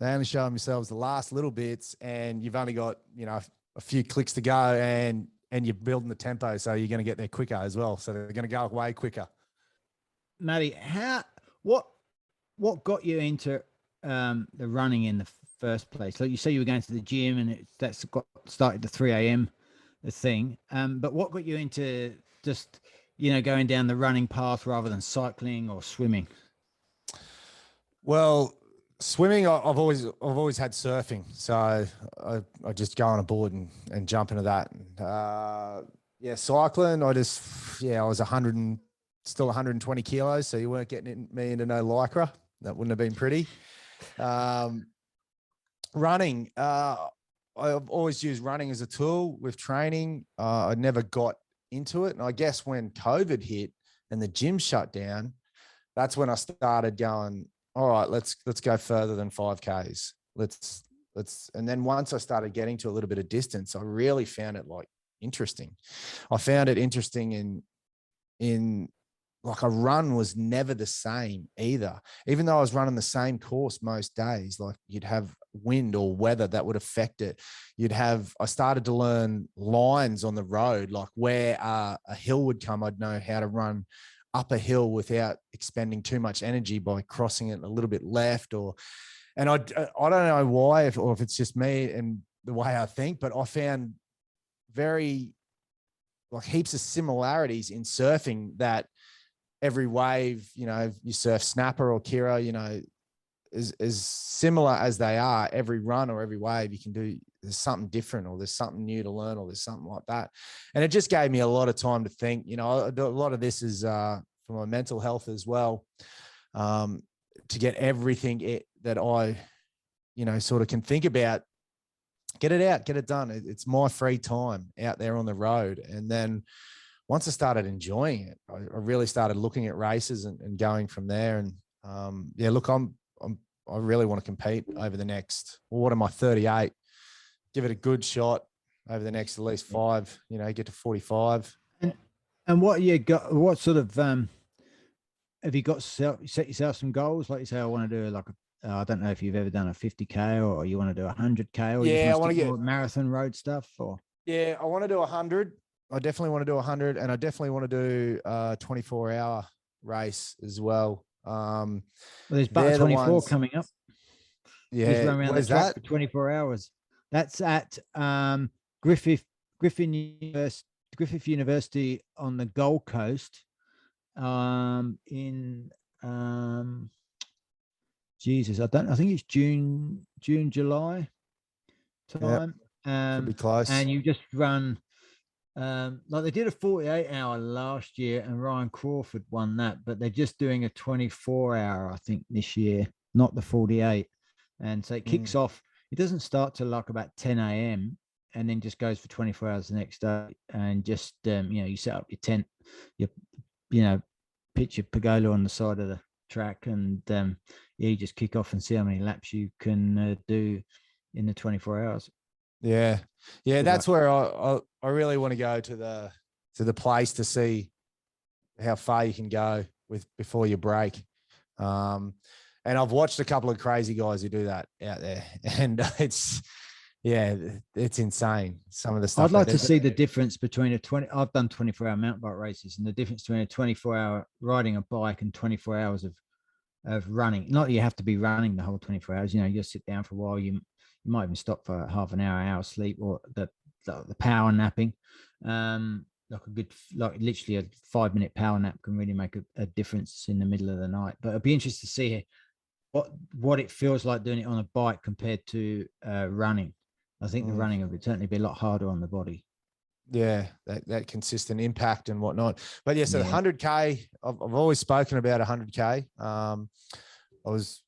They only show themselves the last little bits, and you've only got, a few clicks to go, and you're building the tempo. So you're going to get there quicker as well. So they're going to go way quicker. Matty, what got you into the running in the first place? Like you say, you were going to the gym, and that's got started the 3 a.m. thing. But what got you into just, going down the running path rather than cycling or swimming? Well, swimming, I've always had surfing, so I just go on a board and jump into that. Yeah, cycling, I was 100 and still 120 kilos, so you weren't getting me into no lycra. That wouldn't have been pretty. Running, I've always used running as a tool with training. I never got into it, and I guess when COVID hit and the gym shut down, that's when I started going, all right, let's go further than 5Ks. Let's, and then once I started getting to a little bit of distance, I really found it like interesting. I found it interesting in like a run was never the same either. Even though I was running the same course most days, like you'd have wind or weather that would affect it. I started to learn lines on the road, like where a hill would come. I'd know how to run up a hill without expending too much energy by crossing it a little bit left and I don't know why, or if it's just me and the way I think, but I found heaps of similarities in surfing that every wave, you surf snapper or Kira, as similar as they are, every run or every wave you can do, there's something different or there's something new to learn or there's something like that. And it just gave me a lot of time to think, a lot of this is for my mental health as well, to get everything that I, sort of can think about, get it out, get it done. It's my free time out there on the road. And then once I started enjoying it, I really started looking at races and going from there. And look, I really want to compete over the next, what am I, 38? Give it a good shot over the next at least 5, get to 45. And what you got? What sort of have you got set yourself some goals? Like you say, I want to do I don't know if you've ever done a 50K or you want to do 100K or I want to get marathon road stuff or. Yeah, I want to do 100. I definitely want to do 100, and I definitely want to do a 24-hour race as well. Well, there's Butter 24 coming up. Yeah, he's run around the track for 24 hours. That's at Griffith University on the Gold Coast. I think it's June, July time. Should be close. And you just run. Like they did a 48-hour last year and Ryan Crawford won that, but they're just doing a 24-hour, I think, this year, not the 48. And so it kicks off. It doesn't start till like about 10 a.m. and then just goes for 24 hours the next day. And just, you set up your tent, pitch your pergola on the side of the track and you just kick off and see how many laps you can do in the 24 hours. Yeah. That's where I really want to go to the place to see how far you can go before you break. And I've watched a couple of crazy guys who do that out there, and it's insane. Some of the stuff. I'd like to see the difference between I've done 24-hour mountain bike races, and the difference between a 24-hour riding a bike and 24 hours of running. Not that you have to be running the whole 24 hours. You just sit down for a while. You might even stop for half an hour sleep, or the power napping. Literally a 5-minute power nap can really make a difference in the middle of the night. But I'd be interested to see what it feels like doing it on a bike compared to running. I think the running would certainly be a lot harder on the body. Yeah, that consistent impact and whatnot. But yeah, so the 100K, I've always spoken about 100K. I was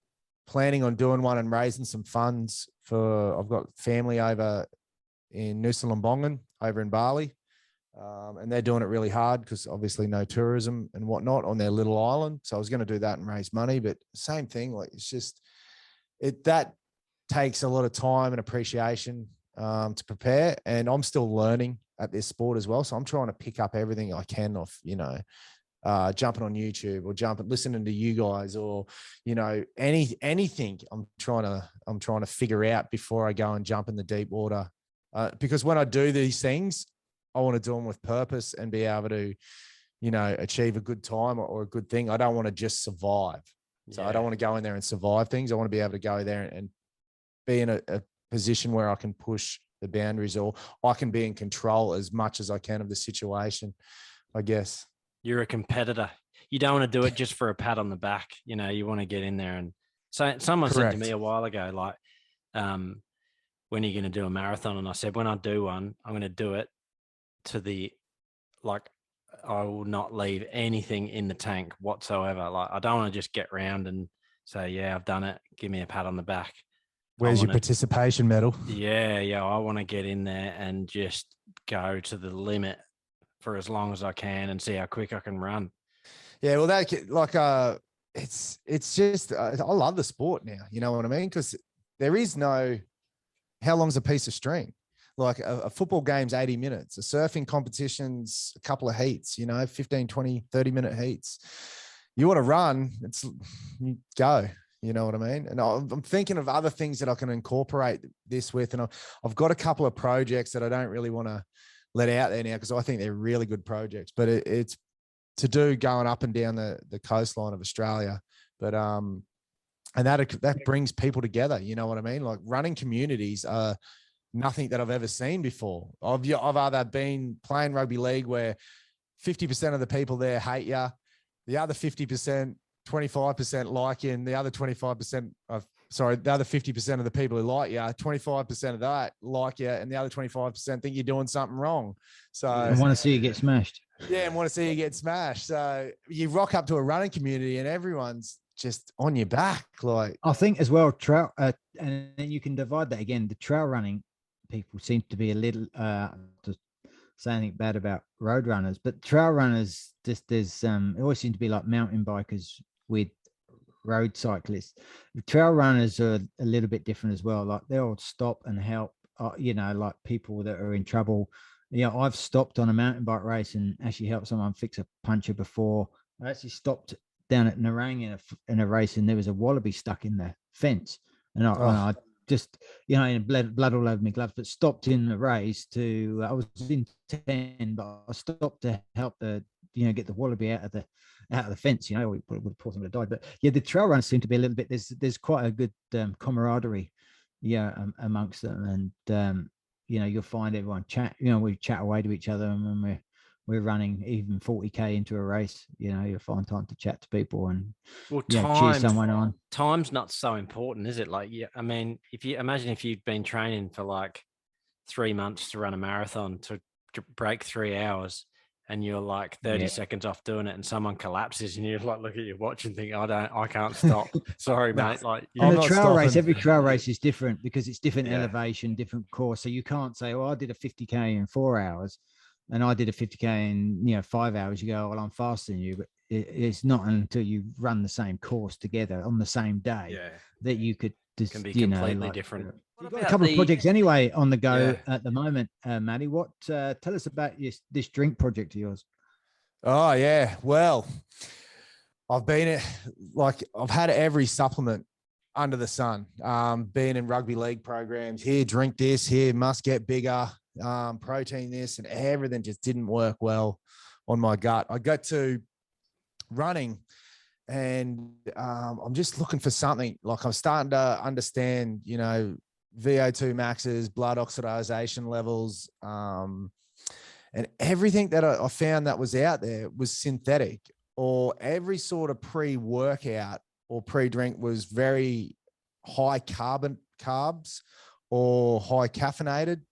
planning on doing one and raising some funds I've got family over in Nusa Lembongan over in Bali. And they're doing it really hard because obviously no tourism and whatnot on their little island. So I was going to do that and raise money, but same thing. Like it's just, that takes a lot of time and appreciation to prepare. And I'm still learning at this sport as well. So I'm trying to pick up everything I can off, jumping on YouTube or listening to you guys or, anything I'm trying to figure out before I go and jump in the deep water. Because when I do these things, I want to do them with purpose and be able to, achieve a good time or a good thing. I don't want to just survive. So I don't want to go in there and survive things. I want to be able to go there and be in a position where I can push the boundaries or I can be in control as much as I can of the situation, I guess. You're a competitor. You don't want to do it just for a pat on the back. You want to get in there and So someone said to me Correct. a while ago, like, when are you going to do a marathon? And I said, when I do one, I'm going to do it to the, like, I will not leave anything in the tank whatsoever. Like, I don't want to just get round and say, yeah, I've done it. Give me a pat on the back. Where's your participation medal? Yeah. I want to get in there and just go to the limit for as long as I can and see how quick I can run. Yeah, well, it's just I love the sport now. You know what I mean? Because there is no how long's a piece of string. Like a football game's 80 minutes, a surfing competition's a couple of heats, 15, 20, 30-minute heats. You want to run, you go, you know what I mean? And I'm thinking of other things that I can incorporate this with. And I've got a couple of projects that I don't really want to let out there now because I think they're really good projects, but it's to do going up and down the coastline of Australia. But, and that brings people together. You know what I mean? Like running communities are nothing that I've ever seen before. I've either been playing rugby league where 50% of the people there hate you. The other 50%, 25% like you, and the other 25% the other 50% of the people who like you, 25% of that like you, and the other 25% think you're doing something wrong. So I want to see you get smashed. Yeah, and want to see you get smashed. So you rock up to a running community and everyone's just on your back. Like I think as well, trail, and then you can divide that again. The trail running people seem to be a little to say anything bad about road runners, but trail runners it always seem to be like mountain bikers with road cyclists. Trail runners are a little bit different as well. Like they'll stop and help, like people that are in trouble. I've stopped on a mountain bike race and actually helped someone fix a puncture before. I actually stopped down at Narang in a race and there was a wallaby stuck in the fence. And I just, in blood all over my gloves, but stopped in the race I was in 10, but I stopped to help get the wallaby out of the fence, we would have possibly died. But yeah, the trail runners seem to be a little bit, there's quite a good camaraderie, amongst them. And, you'll find everyone we chat away to each other. And when we're running even 40K into a race, you'll find time to chat to people and cheer someone on. Time's not so important, is it? Like, I mean, if you've been training for like 3 months to run a marathon to break 3 hours and you're like 30 seconds off doing it and someone collapses and you're like, look at your watch and think, I can't stop. Sorry, mate. Like, and every trail race is different because it's different elevation, different course. So you can't say, I did a 50K in 4 hours and I did a 50K in 5 hours. You go, well, I'm faster than you, but it's not until you run the same course together on the same day that you could just, can be completely different. You've got a couple of projects anyway on the go at the moment, Matty. What tell us about this drink project of yours? Oh yeah, well, I've had every supplement under the sun. Been in rugby league programs. Here, drink this. Here, must get bigger. Protein this, and everything just didn't work well on my gut. I got to running. And I'm just looking for something. Like I'm starting to understand, VO2 maxes, blood oxidation levels, and everything that I found that was out there was synthetic, or every sort of pre-workout or pre-drink was very high carbs or high caffeinated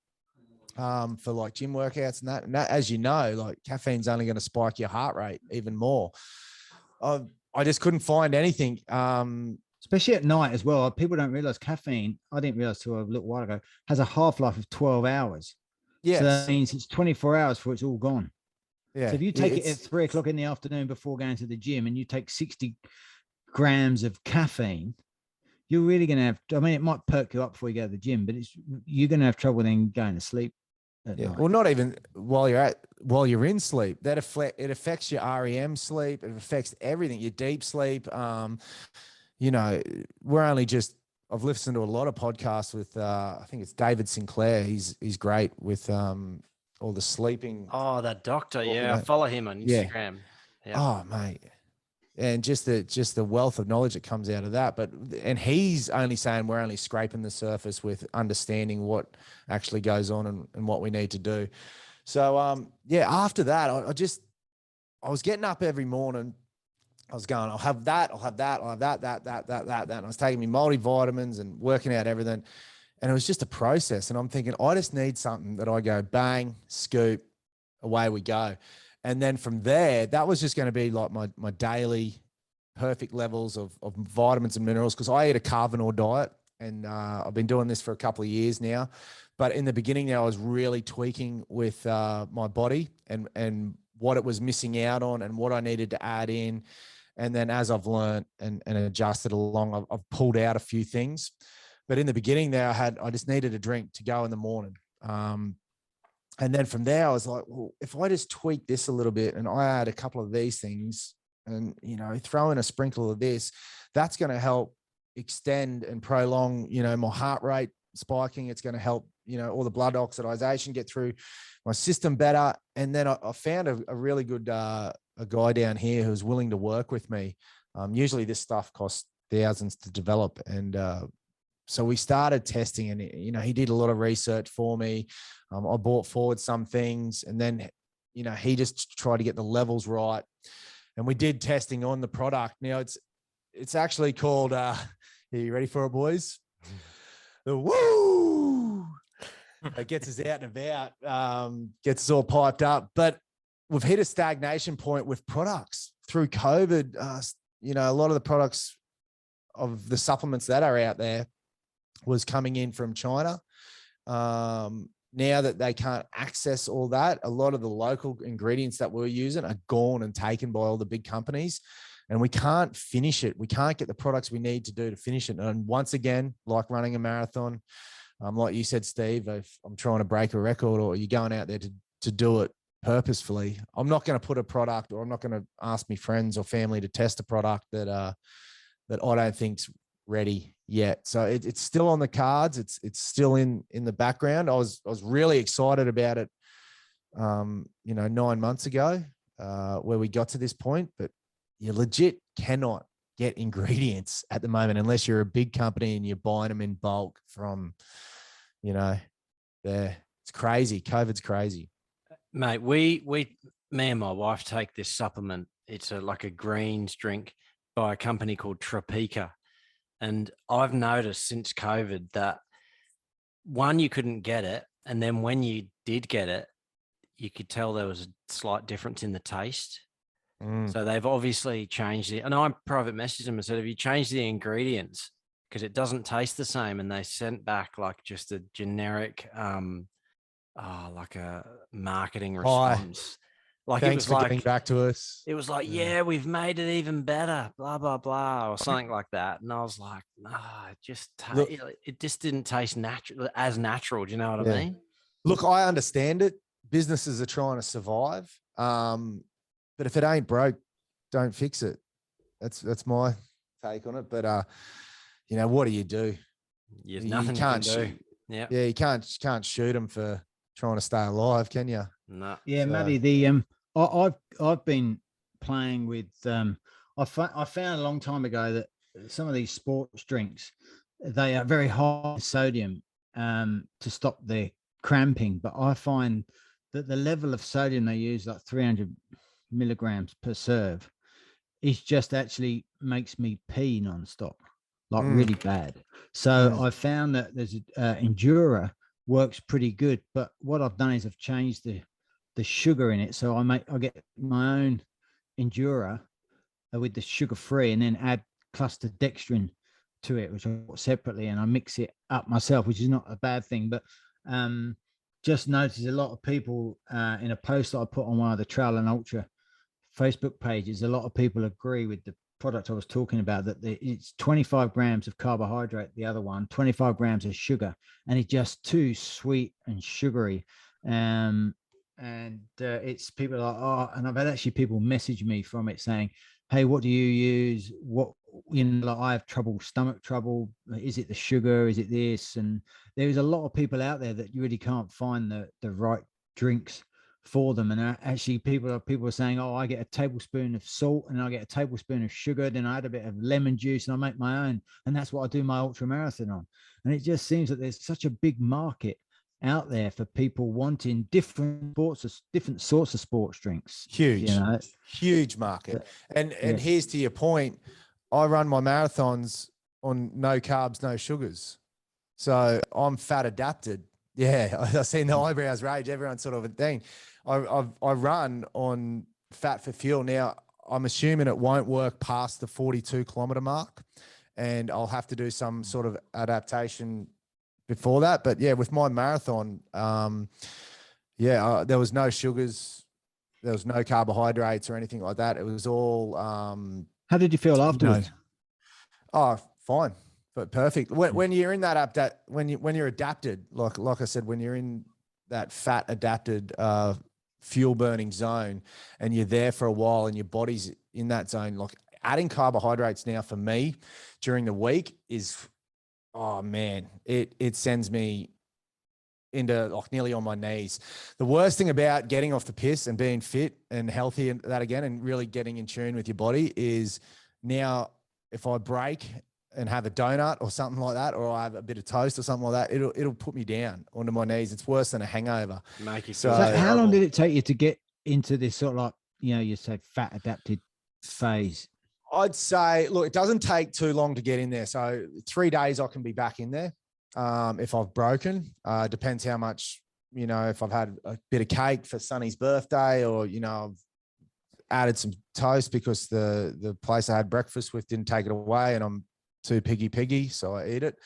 for like gym workouts and that. And that, as you know, like caffeine's only going to spike your heart rate even more. I just couldn't find anything. Especially at night as well. People don't realize caffeine, I didn't realize till a little while ago, has a half-life of 12 hours. Yes. So that means it's 24 hours before it's all gone. Yeah. So if you take it at 3 o'clock in the afternoon before going to the gym and you take 60 grams of caffeine, you're really going to have, it might perk you up before you go to the gym, but you're going to have trouble then going to sleep. Well, not even while you're in sleep. It affects your REM sleep. It affects everything. Your deep sleep. I've listened to a lot of podcasts with I think it's David Sinclair. He's great with all the sleeping. Oh, that doctor. Yeah, I follow him on Instagram. Yeah. Oh, mate. And just the wealth of knowledge that comes out of that. And he's only saying we're only scraping the surface with understanding what actually goes on and what we need to do. So, after that, I was getting up every morning I was going, I'll have that, that. And I was taking me multivitamins and working out everything. And it was just a process. And I'm thinking, I just need something that I go bang, scoop, away we go. And then from there, that was just going to be like my daily perfect levels of vitamins and minerals, because I eat a carnivore diet, and I've been doing this for a couple of years now. But in the beginning now, I was really tweaking with my body and what it was missing out on and what I needed to add in. And then as I've learned and adjusted along, I've pulled out a few things. But in the beginning there, I just needed a drink to go in the morning. And then from there, I was like, well, if I just tweak this a little bit and I add a couple of these things and, throw in a sprinkle of this, that's going to help extend and prolong, my heart rate spiking. It's going to help, all the blood oxidation get through my system better. And then I found a really good a guy down here who's willing to work with me. Usually this stuff costs thousands to develop. And so we started testing, and, he did a lot of research for me. I brought forward some things, and then, he just tried to get the levels right. And we did testing on the product. Now it's actually called, are you ready for it, boys? The woo! It gets us out and about, gets us all piped up. But we've hit a stagnation point with products through COVID. A lot of the products of the supplements that are out there was coming in from China. Now that they can't access all that, a lot of the local ingredients that we're using are gone and taken by all the big companies, and we can't finish it. We can't get the products we need to do to finish it. And once again, like running a marathon, like you said, Steve, if I'm trying to break a record or you're going out there to do it purposefully, I'm not going to put a product, or I'm not going to ask my friends or family to test a product that I don't think's ready yet. So it's still on the cards. It's still in the background. I was really excited about it, 9 months ago, where we got to this point, but you legit cannot get ingredients at the moment unless you're a big company and you're buying them in bulk from, there. It's crazy. COVID's crazy. Mate, me and my wife take this supplement. It's like a greens drink by a company called Tropika. And I've noticed since COVID that, one, you couldn't get it. And then when you did get it, you could tell there was a slight difference in the taste. So they've obviously changed it. And I private messaged them and said, have you changed the ingredients? Because it doesn't taste the same. And they sent back like just a generic, like a marketing response. Like, thanks for getting back to us. It was like, yeah, we've made it even better, blah, blah, blah, or something like that. And I was like, it just didn't taste as natural. Do you know what I mean? Look, I understand it. Businesses are trying to survive. But if it ain't broke, don't fix it. That's my take on it. But, what do you do? There's nothing you can do. Yeah, you can't shoot them for trying to stay alive, can you? No. Yeah, so, Matty, I've been playing with I found a long time ago that some of these sports drinks, they are very high sodium to stop the cramping, but I find that the level of sodium they use, like 300 milligrams per serve, is just actually makes me pee nonstop, like really bad. So I found that there's Endura works pretty good, but what I've done is I've changed the sugar in it. So I get my own Endura with the sugar free, and then add cluster dextrin to it, which I bought separately, and I mix it up myself, which is not a bad thing. But just noticed a lot of people in a post that I put on one of the Trail and Ultra Facebook pages, a lot of people agree with the product I was talking about, that it's 25 grams of carbohydrate, the other one 25 grams of sugar, and it's just too sweet and sugary. It's people like, oh, and I've had actually people message me from it saying, hey, what do you use? What, like, I have stomach trouble. Is it the sugar? Is it this? And there's a lot of people out there that you really can't find the right drinks for them. And actually people are saying, oh, I get a tablespoon of salt and I get a tablespoon of sugar, then I add a bit of lemon juice and I make my own. And that's what I do my ultra marathon on. And it just seems that there's such a big market out there for people wanting different sorts of sports drinks. Huge, You know, huge market. And Yeah. here's to your point. I run my marathons on no carbs, no sugars. So I'm fat adapted. Yeah, I've seen the eyebrows rage. Everyone's sort of a thing. I run on fat for fuel. Now, I'm assuming it won't work past the 42-kilometer mark, and I'll have to do some sort of adaptation before that. But yeah, with my marathon, there was no sugars, there was no carbohydrates or anything like that. It was all. How did you feel afterwards? Oh, fine, but perfect. When you're in that when you're adapted, like I said, when you're in that fat adapted fuel burning zone, and you're there for a while, and your body's in that zone, like adding carbohydrates now for me during the week is, oh man, it sends me into like nearly on my knees. The worst thing about getting off the piss and being fit and healthy and that again, and really getting in tune with your body is now if I break and have a donut or something like that, or I have a bit of toast or something like that, it'll put me down onto my knees. It's worse than a hangover. Make you So- feel So how long terrible. did it take you to get into this sort of like, you say fat adapted phase? I'd say, look, it doesn't take too long to get in there. So 3 days I can be back in there. If I've broken, depends how much, if I've had a bit of cake for Sonny's birthday, or, I've added some toast because the place I had breakfast with didn't take it away, and I'm too piggy, so I eat it.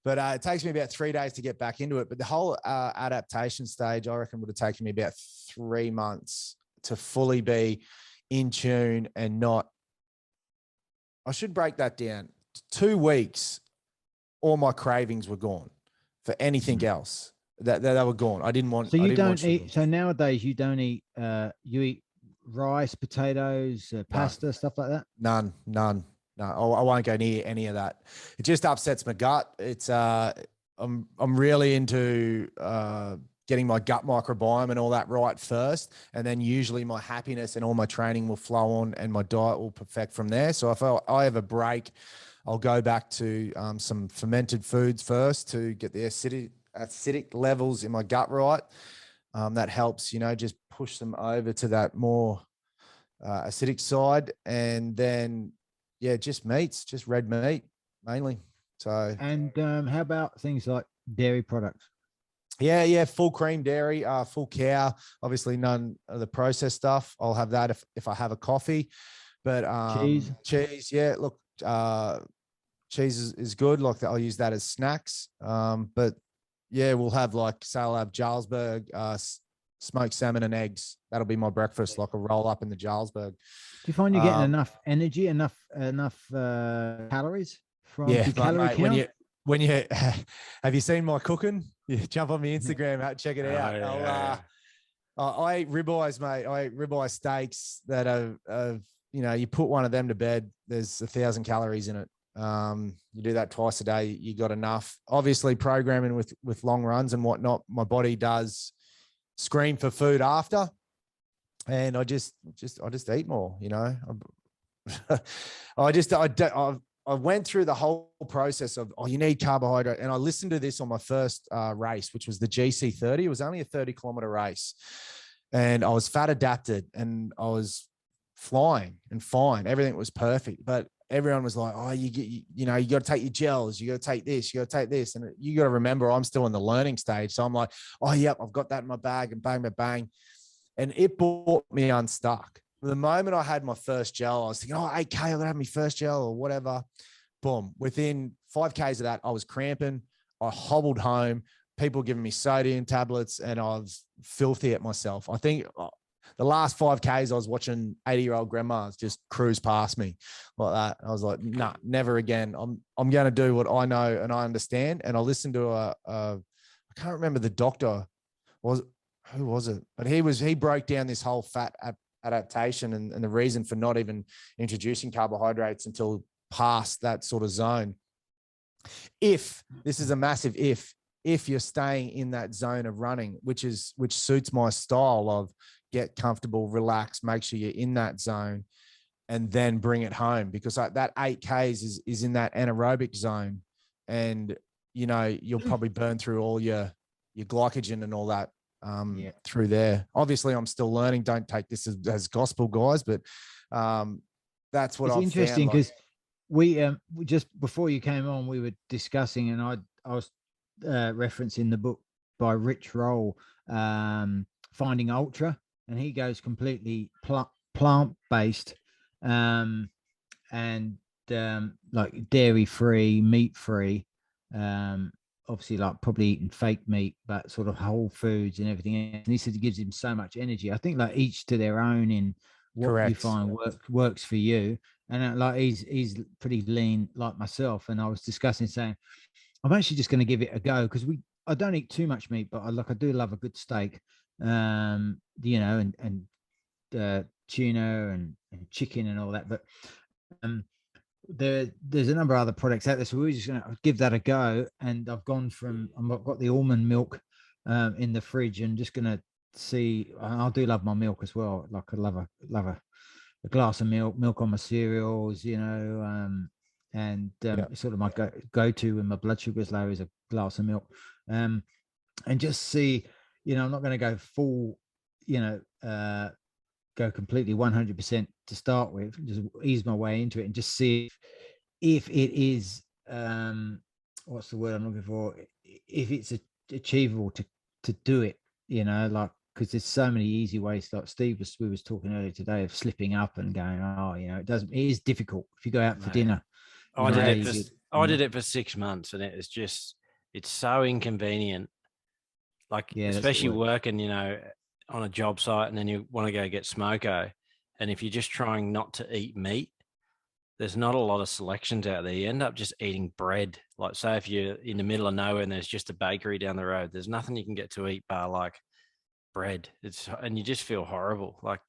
But it takes me about 3 days to get back into it. But the whole adaptation stage, I reckon, would have taken me about 3 months to fully be in tune and not. I should break that down. 2 weeks, all my cravings were gone for anything else. That they were gone. I didn't want. So I you didn't want don't eat. sugar. So nowadays you don't eat. You eat rice, potatoes, pasta, stuff like that. None. No, I won't go near any of that. It just upsets my gut. It's I'm really into getting my gut microbiome and all that right first, and then usually my happiness and all my training will flow on, and my diet will perfect from there. So if I have a break, I'll go back to some fermented foods first to get the acidic levels in my gut right. That helps, just push them over to that more acidic side, and then just meats, just red meat mainly. So And how about things like dairy products? yeah, full cream dairy, full cow. Obviously, none of the processed stuff. I'll have that if I have a coffee. But cheese, yeah. Look, cheese is good. Like I'll use that as snacks. But yeah, we'll have I'll have Jarlsberg, smoked salmon and eggs. That'll be my breakfast, like a roll up in the Jarlsberg. Do you find you're getting enough energy, enough calories from Yeah, your calorie mate, count? when you have you seen my cooking? You jump on my Instagram, check it out. Yeah. I eat ribeyes, mate. I eat ribeye steaks that are you put one of them to bed, there's 1,000 calories in it. You do that twice a day, you got enough. Obviously, programming with long runs and whatnot, my body does scream for food after, and I just eat more. I went through the whole process of, you need carbohydrate. And I listened to this on my first race, which was the GC30. It was only a 30-kilometer race. And I was fat adapted and I was flying and fine. Everything was perfect. But everyone was like, you got to take your gels. You got to take this. You got to take this. And you got to remember, I'm still in the learning stage. So I'm like, yep, I've got that in my bag, and bang, bang, bang. And it brought me unstuck. The moment I had my first gel, I was thinking, 8K, I'm going to have my first gel or whatever. Boom. Within 5Ks of that, I was cramping. I hobbled home. People giving me sodium tablets, and I was filthy at myself. I think the last 5Ks, I was watching 80-year-old grandmas just cruise past me like that. I was like, nah, never again. I'm going to do what I know and I understand. And I listened to I can't remember the doctor. Who was it? But he broke down this whole fat adaptation and the reason for not even introducing carbohydrates until past that sort of zone. This is a massive if you're staying in that zone of running, which suits my style of get comfortable, relax, make sure you're in that zone, and then bring it home, because that 8Ks is in that anaerobic zone, and you'll probably burn through all your your glycogen and all that Yeah. through there. Obviously, I'm still learning. Don't take this as gospel, guys, but that's what It's I've interesting found. Like, because we just before you came on, we were discussing, and I was referencing the book by Rich Roll, Finding Ultra, and he goes completely plant based, and like dairy free, meat free, obviously like probably eating fake meat, but sort of whole foods and everything else. And he said it gives him so much energy. I think like each to their own in what you correct. find works for you. And like he's pretty lean like myself, and I was discussing saying I'm actually just going to give it a go because I don't eat too much meat, but I do love a good steak, you know, and tuna and chicken and all that. But there's a number of other products out there, so we're just going to give that a go. And I've gone from I've got the almond milk in the fridge, and just going to see. I do love my milk as well. Like I love a glass of milk on my cereals, you know, and it's sort of my go to when my blood sugar is low is a glass of milk, and just see, you know, I'm not going to go full, you know, go completely 100% to start with, just ease my way into it and just see if it is what's the word I'm looking for, if it's achievable to do it, you know, like, because there's so many easy ways, like we was talking earlier today, of slipping up and going, oh, you know, it is difficult if you go out for dinner. I did it for 6 months, and it's so inconvenient. Like, Yeah, especially working, you know, on a job site, and then you want to go get smoko. And if you're just trying not to eat meat, there's not a lot of selections out there. You end up just eating bread. Like, say if you're in the middle of nowhere and there's just a bakery down the road, there's nothing you can get to eat bar like bread. And you just feel horrible. Like,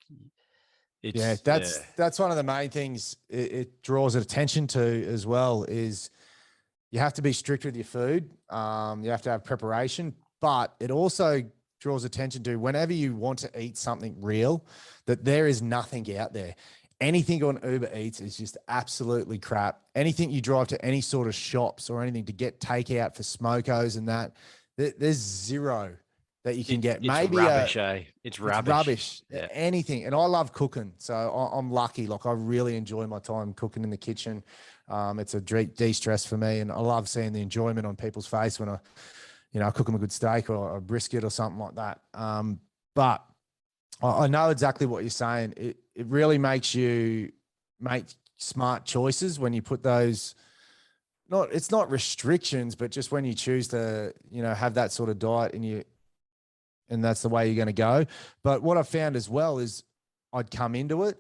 that's one of the main things it draws attention to as well, is you have to be strict with your food. You have to have preparation, but it also draws attention to, whenever you want to eat something real, that there is nothing out there. Anything on Uber Eats is just absolutely crap. Anything you drive to any sort of shops or anything to get takeout for smokos and that, there's zero that you can get. Maybe rubbish, It's rubbish. Yeah. Anything. And I love cooking, so I'm lucky. Like, I really enjoy my time cooking in the kitchen. It's a de-stress for me, and I love seeing the enjoyment on people's face when I cook them a good steak or a brisket or something like that. But I know exactly what you're saying. It really makes you make smart choices when you put those. It's not restrictions, but just when you choose to, you know, have that sort of diet and that's the way you're going to go. But what I found as well is I'd come into it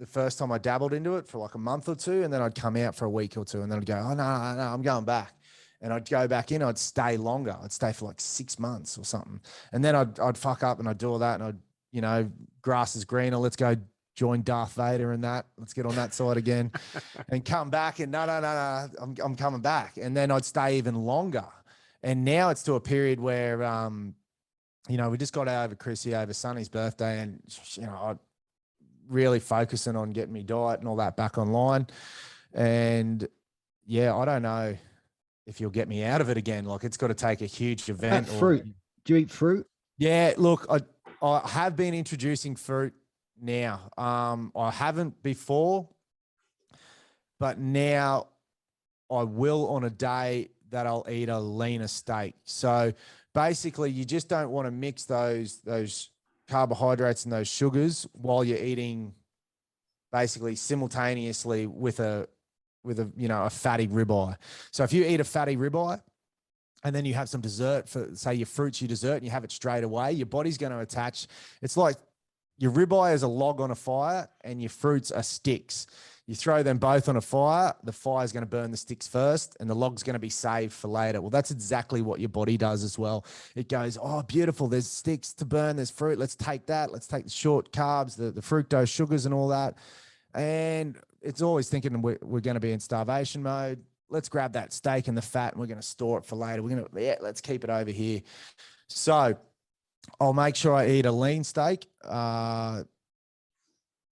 the first time I dabbled into it for like a month or two, and then I'd come out for a week or two, and then I'd go, oh, no, I'm going back. And I'd go back in, I'd stay longer. I'd stay for like 6 months or something. And then I'd fuck up and I'd do all that. And I'd, you know, grass is greener. Let's go join Darth Vader and that. Let's get on that side again and come back. And no, I'm coming back. And then I'd stay even longer. And now it's to a period where, you know, we just got over Chrissy over Sonny's birthday, and, you know, I'm really focusing on getting me diet and all that back online. And yeah, I don't know if you'll get me out of it again. Like, it's got to take a huge event. Fruit. Do you eat fruit? Yeah, look, I have been introducing fruit now. I haven't before, but now I will on a day that I'll eat a leaner steak. So basically, you just don't want to mix those carbohydrates and those sugars while you're eating, basically simultaneously with a you know, a fatty ribeye. So if you eat a fatty ribeye and then you have some dessert, for say your fruit's your dessert, and you have it straight away, your body's going to attach. It's like your ribeye is a log on a fire and your fruits are sticks. You throw them both on a fire, the fire's going to burn the sticks first and the log's going to be saved for later. Well, that's exactly what your body does as well. It goes, oh, beautiful, there's sticks to burn, there's fruit, let's take that. Let's take the short carbs, the fructose sugars and all that. And it's always thinking we're going to be in starvation mode. Let's grab that steak and the fat and we're going to store it for later. Let's keep it over here. So I'll make sure I eat a lean steak.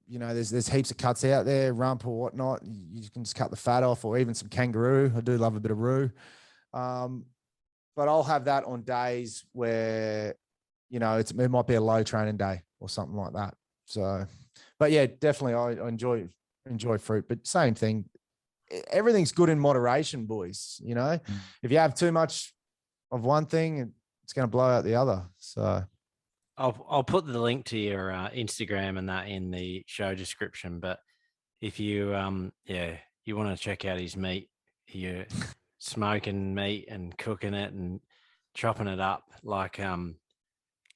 You know, there's heaps of cuts out there, rump or whatnot. You can just cut the fat off, or even some kangaroo. I do love a bit of roux. but I'll have that on days where, you know, it might be a low training day or something like that. So, but yeah, definitely I enjoy fruit, but same thing. Everything's good in moderation, boys. You know, if you have too much of one thing, it's going to blow out the other. So I'll put the link to your Instagram and that in the show description. But if you you want to check out his meat, you're smoking meat and cooking it and chopping it up like kind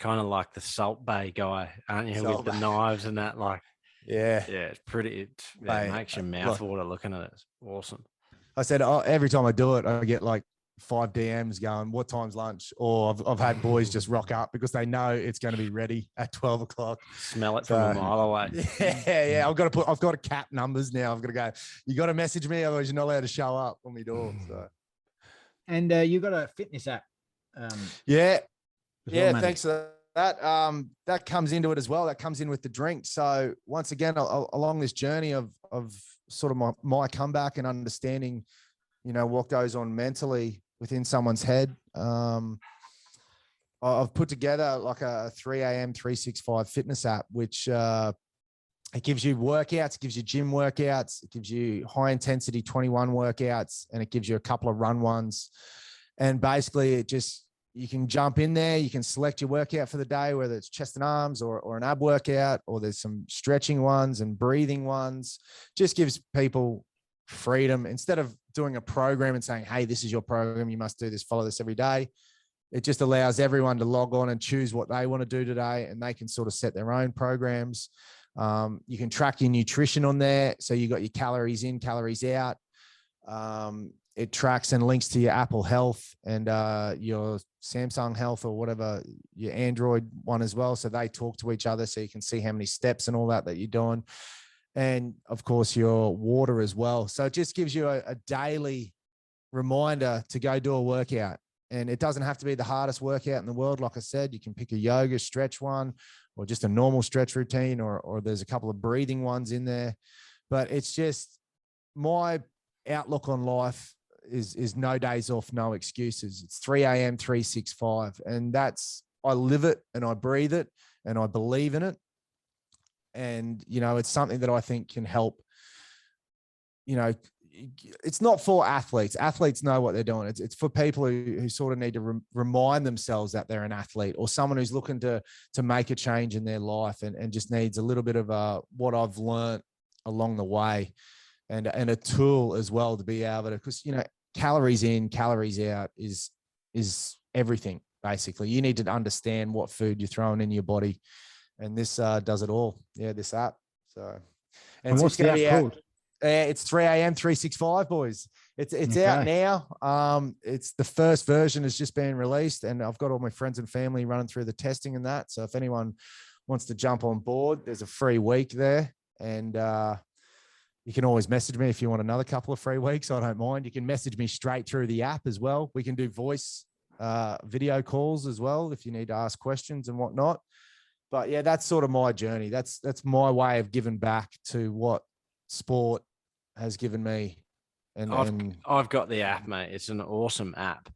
of like the Salt Bay guy, aren't you? Salt With the Bay. knives and that, like yeah, it's pretty. It Mate, makes your look. mouth water looking at it. It's awesome. I said every time I do it, I get like 5 DMs going, "What time's lunch?" Or I've had boys just rock up because they know it's going to be ready at 12 o'clock. Smell it from a mile away. Yeah. I've got to cap numbers now. I've got to go. You got to message me, otherwise you're not allowed to show up on my door. So. And you got a fitness app. Yeah. Matty. Thanks for that. That comes into it as well. That comes in with the drink. So once again, along this journey of sort of my comeback and understanding, you know, what goes on mentally within someone's head. I've put together like a 3 a.m. 365 fitness app, which it gives you workouts, it gives you gym workouts, it gives you high intensity 21 workouts, and it gives you a couple of run ones. And basically you can jump in there, you can select your workout for the day, whether it's chest and arms or an ab workout, or there's some stretching ones and breathing ones. Just gives people freedom. Instead of doing a program and saying, hey, this is your program, you must do this, follow this every day. It just allows everyone to log on and choose what they want to do today, and they can sort of set their own programs. You can track your nutrition on there. So you got your calories in, calories out. It tracks and links to your Apple Health and your Samsung Health or whatever, your Android one as well. So they talk to each other, so you can see how many steps and all that you're doing. And of course, your water as well. So it just gives you a daily reminder to go do a workout. And it doesn't have to be the hardest workout in the world. Like I said, you can pick a yoga stretch one, or just a normal stretch routine, or there's a couple of breathing ones in there. But it's just my outlook on life is no days off, no excuses. It's 3 a.m. 365. And I live it and I breathe it and I believe in it. And, you know, it's something that I think can help. You know, it's not for athletes. Athletes know what they're doing. It's for people who sort of need to remind themselves that they're an athlete, or someone who's looking to make a change in their life and just needs a little bit of what I've learned along the way, and a tool as well to be able to, because, you know, calories in, calories out is everything. Basically, you need to understand what food you're throwing in your body, and this does it all. Yeah, this app. So, And what's the app called? It's 3 a.m. 365, boys. It's Okay. out now. It's the first version has just been released, and I've got all my friends and family running through the testing and that. So if anyone wants to jump on board, there's a free week there, and you can always message me if you want another couple of free weeks. I don't mind. You can message me straight through the app as well. We can do voice video calls as well if you need to ask questions and whatnot. But yeah, that's sort of my journey. That's my way of giving back to what sport has given me. And I've got the app, mate. It's an awesome app.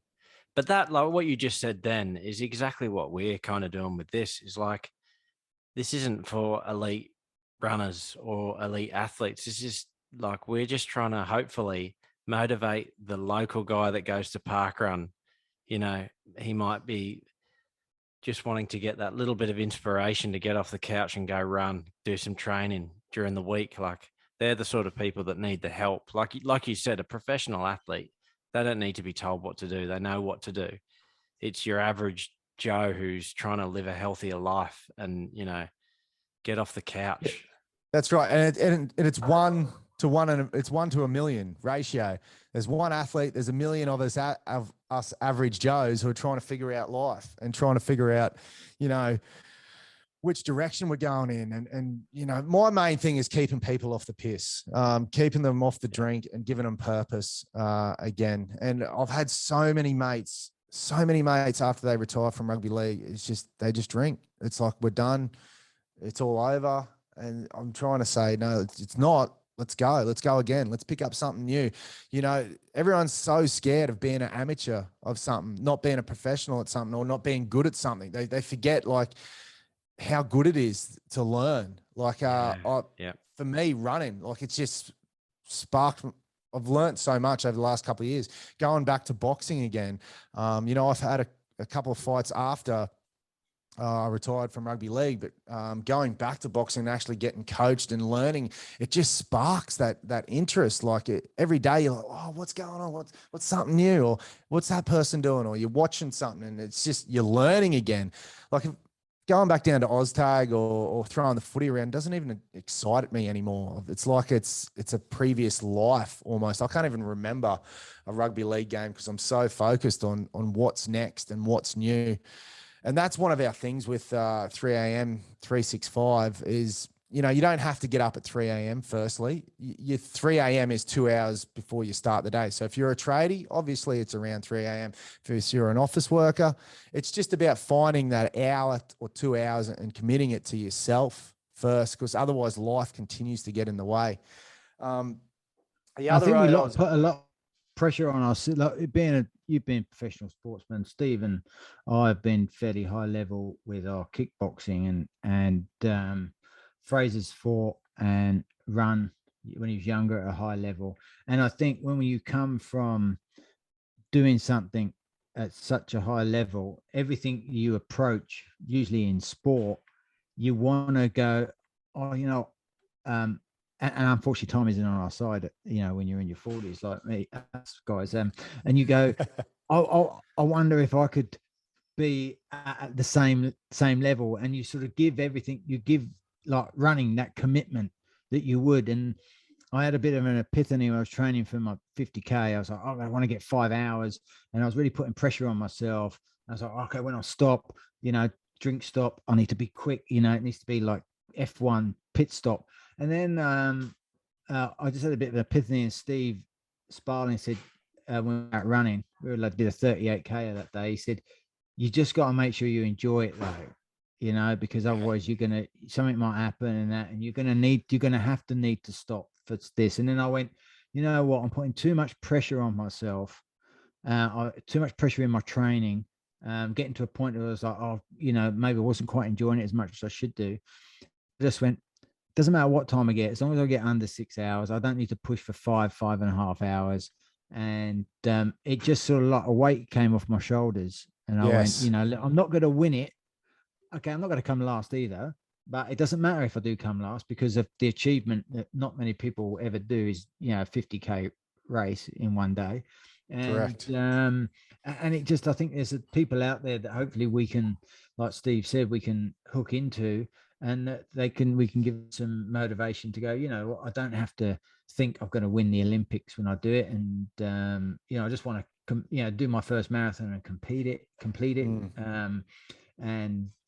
But that, like what you just said then, is exactly what we're kind of doing with this. Is like, this isn't for elite runners or elite athletes. This is like, we're just trying to hopefully motivate the local guy that goes to parkrun. You know, he might be just wanting to get that little bit of inspiration to get off the couch and go run, do some training during the week. Like, they're the sort of people that need the help. Like you said, a professional athlete, they don't need to be told what to do. They know what to do. It's your average Joe who's trying to live a healthier life and, you know, get off the couch. That's right. And it's 1 to 1, and it's 1 to a million ratio. There's one athlete, there's a million of us average Joes who are trying to figure out life and trying to figure out, you know, which direction we're going in. And, you know, my main thing is keeping people off the piss, keeping them off the drink and giving them purpose again. And I've had so many mates after they retire from rugby league, they just drink. It's like, we're done. It's all over. And I'm trying to say, no, it's not. let's go again. Let's pick up something new. You know, everyone's so scared of being an amateur of something, not being a professional at something, or not being good at something. They forget like how good it is to learn. Like, for me, running, like it's just sparked. I've learned so much over the last couple of years. Going back to boxing again, you know, I've had a couple of fights after I retired from rugby league, but going back to boxing and actually getting coached and learning, it just sparks that interest. Like every day you're like, oh, what's going on? What's something new? Or what's that person doing? Or you're watching something and it's just, you're learning again. Like going back down to Oztag or throwing the footy around doesn't even excite me anymore. It's like it's a previous life almost. I can't even remember a rugby league game because I'm so focused on what's next and what's new. And that's one of our things with 3 a.m. 365 is, you know, you don't have to get up at 3 a.m. firstly. Your 3 a.m. is 2 hours before you start the day. So if you're a tradie, obviously it's around 3 a.m. If you're an office worker, it's just about finding that hour or 2 hours and committing it to yourself first, because otherwise life continues to get in the way. I think we put a lot of pressure on us. Like you've been a professional sportsman, Steve, and I've been fairly high level with our kickboxing, and Fraser's fought and run when he was younger at a high level. And I think when you come from doing something at such a high level, everything you approach, usually in sport, you want to go, oh, you know, and unfortunately time isn't on our side, you know, when you're in your 40s like me, guys, and you go, I wonder if I could be at the same level. And you sort of give everything, you give like running that commitment that you would. And I had a bit of an epiphany when I was training for my 50K. I was like, oh, I want to get 5 hours. And I was really putting pressure on myself. I was like, okay, when I stop, you know, drink stop, I need to be quick, you know, it needs to be like F1 pit stop. And then I just had a bit of an epiphany, and Steve Sparling said, when we were out running, we did a 38K that day. He said, you just got to make sure you enjoy it though, you know, because otherwise something might happen and you're going to have to stop for this. And then I went, you know what, I'm putting too much pressure on myself, too much pressure in my training, getting to a point where I was like, oh, you know, maybe I wasn't quite enjoying it as much as I should do. I just went, doesn't matter what time I get, as long as I get under 6 hours, I don't need to push for 5.5 hours. And it just sort of like a weight came off my shoulders. And I went, you know, I'm not going to win it. Okay, I'm not going to come last either. But it doesn't matter if I do come last, because of the achievement that not many people ever do is, you know, a 50K race in one day. And, correct. And it just, I think there's people out there that hopefully we can, like Steve said, we can hook into, and that we can give some motivation to go, you know, I don't have to think I'm going to win the Olympics when I do it. And, you know, I just want to, you know, do my first marathon and complete it.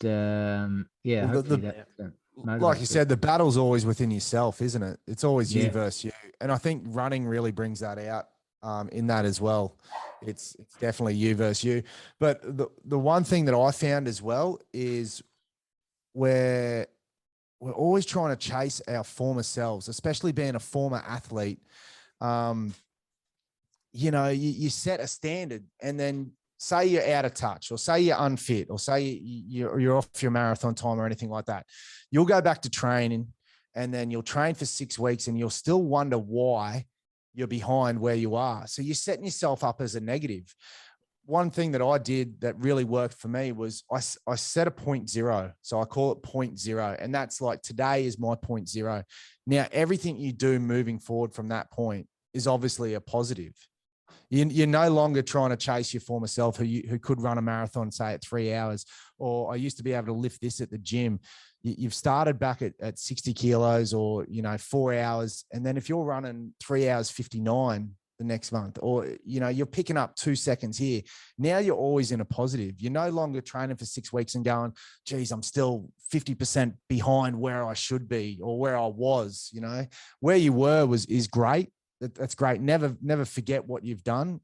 Yeah, well, hopefully like you said, the battle's always within yourself, isn't it? It's always you versus you. And I think running really brings that out in that as well. It's definitely you versus you. But the one thing that I found as well is we're always trying to chase our former selves, especially being a former athlete. You know, you set a standard, and then say you're out of touch, or say you're unfit, or say you're off your marathon time or anything like that. You'll go back to training, and then you'll train for 6 weeks, and you'll still wonder why you're behind where you are. So you're setting yourself up as a negative. One thing that I did that really worked for me was I set a 0.0. So I call it 0.0. And that's like, today is my 0.0. Now, everything you do moving forward from that point is obviously a positive. You're no longer trying to chase your former self who could run a marathon, say at 3 hours, or I used to be able to lift this at the gym. You've started back at 60 kilos, or, you know, 4 hours. And then if you're running 3 hours, 59 the next month, or, you know, you're picking up 2 seconds here. Now you're always in a positive. You're no longer training for 6 weeks and going, geez, I'm still 50% behind where I should be, or where I was. You know, where you were is great. That's great. Never forget what you've done,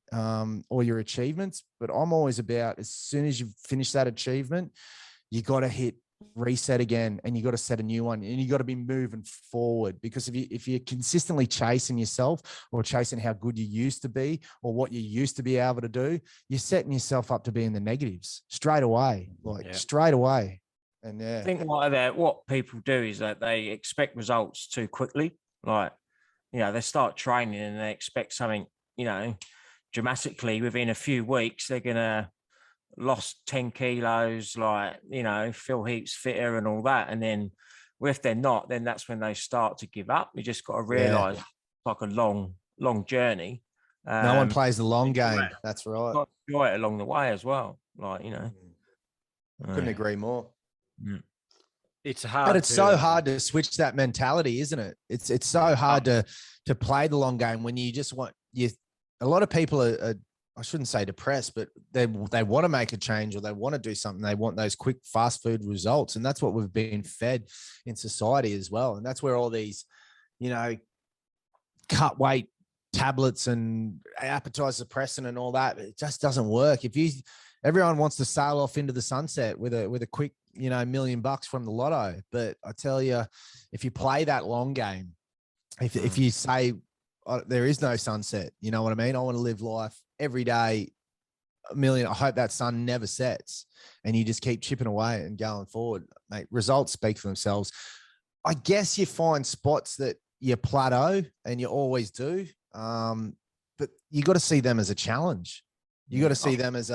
or your achievements. But I'm always about, as soon as you've finished that achievement, you got to hit reset again, and you got to set a new one, and you got to be moving forward. Because if you're consistently chasing yourself or chasing how good you used to be or what you used to be able to do, you're setting yourself up to be in the negatives straight away, straight away. And I think what people do is that they expect results too quickly. Like, they start training and they expect something, dramatically within a few weeks. They're gonna lost 10 kilos, feel heaps fitter and all that. And then if they're not, then that's when they start to give up. You just got to realize it's like a long journey. No one plays the long game. That's right. Got to enjoy it along the way as well. Couldn't agree more. It's hard, but it's so hard to switch that mentality, isn't it? It's so hard to play the long game when you just want a lot of people are I shouldn't say depressed, but they want to make a change or they want to do something. They want those quick fast food results. And that's what we've been fed in society as well. And that's where all these, cut weight tablets and appetite suppressant and all that, it just doesn't work. Everyone wants to sail off into the sunset with a quick, $1 million from the lotto. But I tell you, if you play that long game, if you say there is no sunset, you know what I mean? I want to live life every day, $1 million. I hope that sun never sets, and you just keep chipping away and going forward, mate. Results speak for themselves. I guess you find spots that you plateau, and you always do. But you got to see them as a challenge. You got to see them as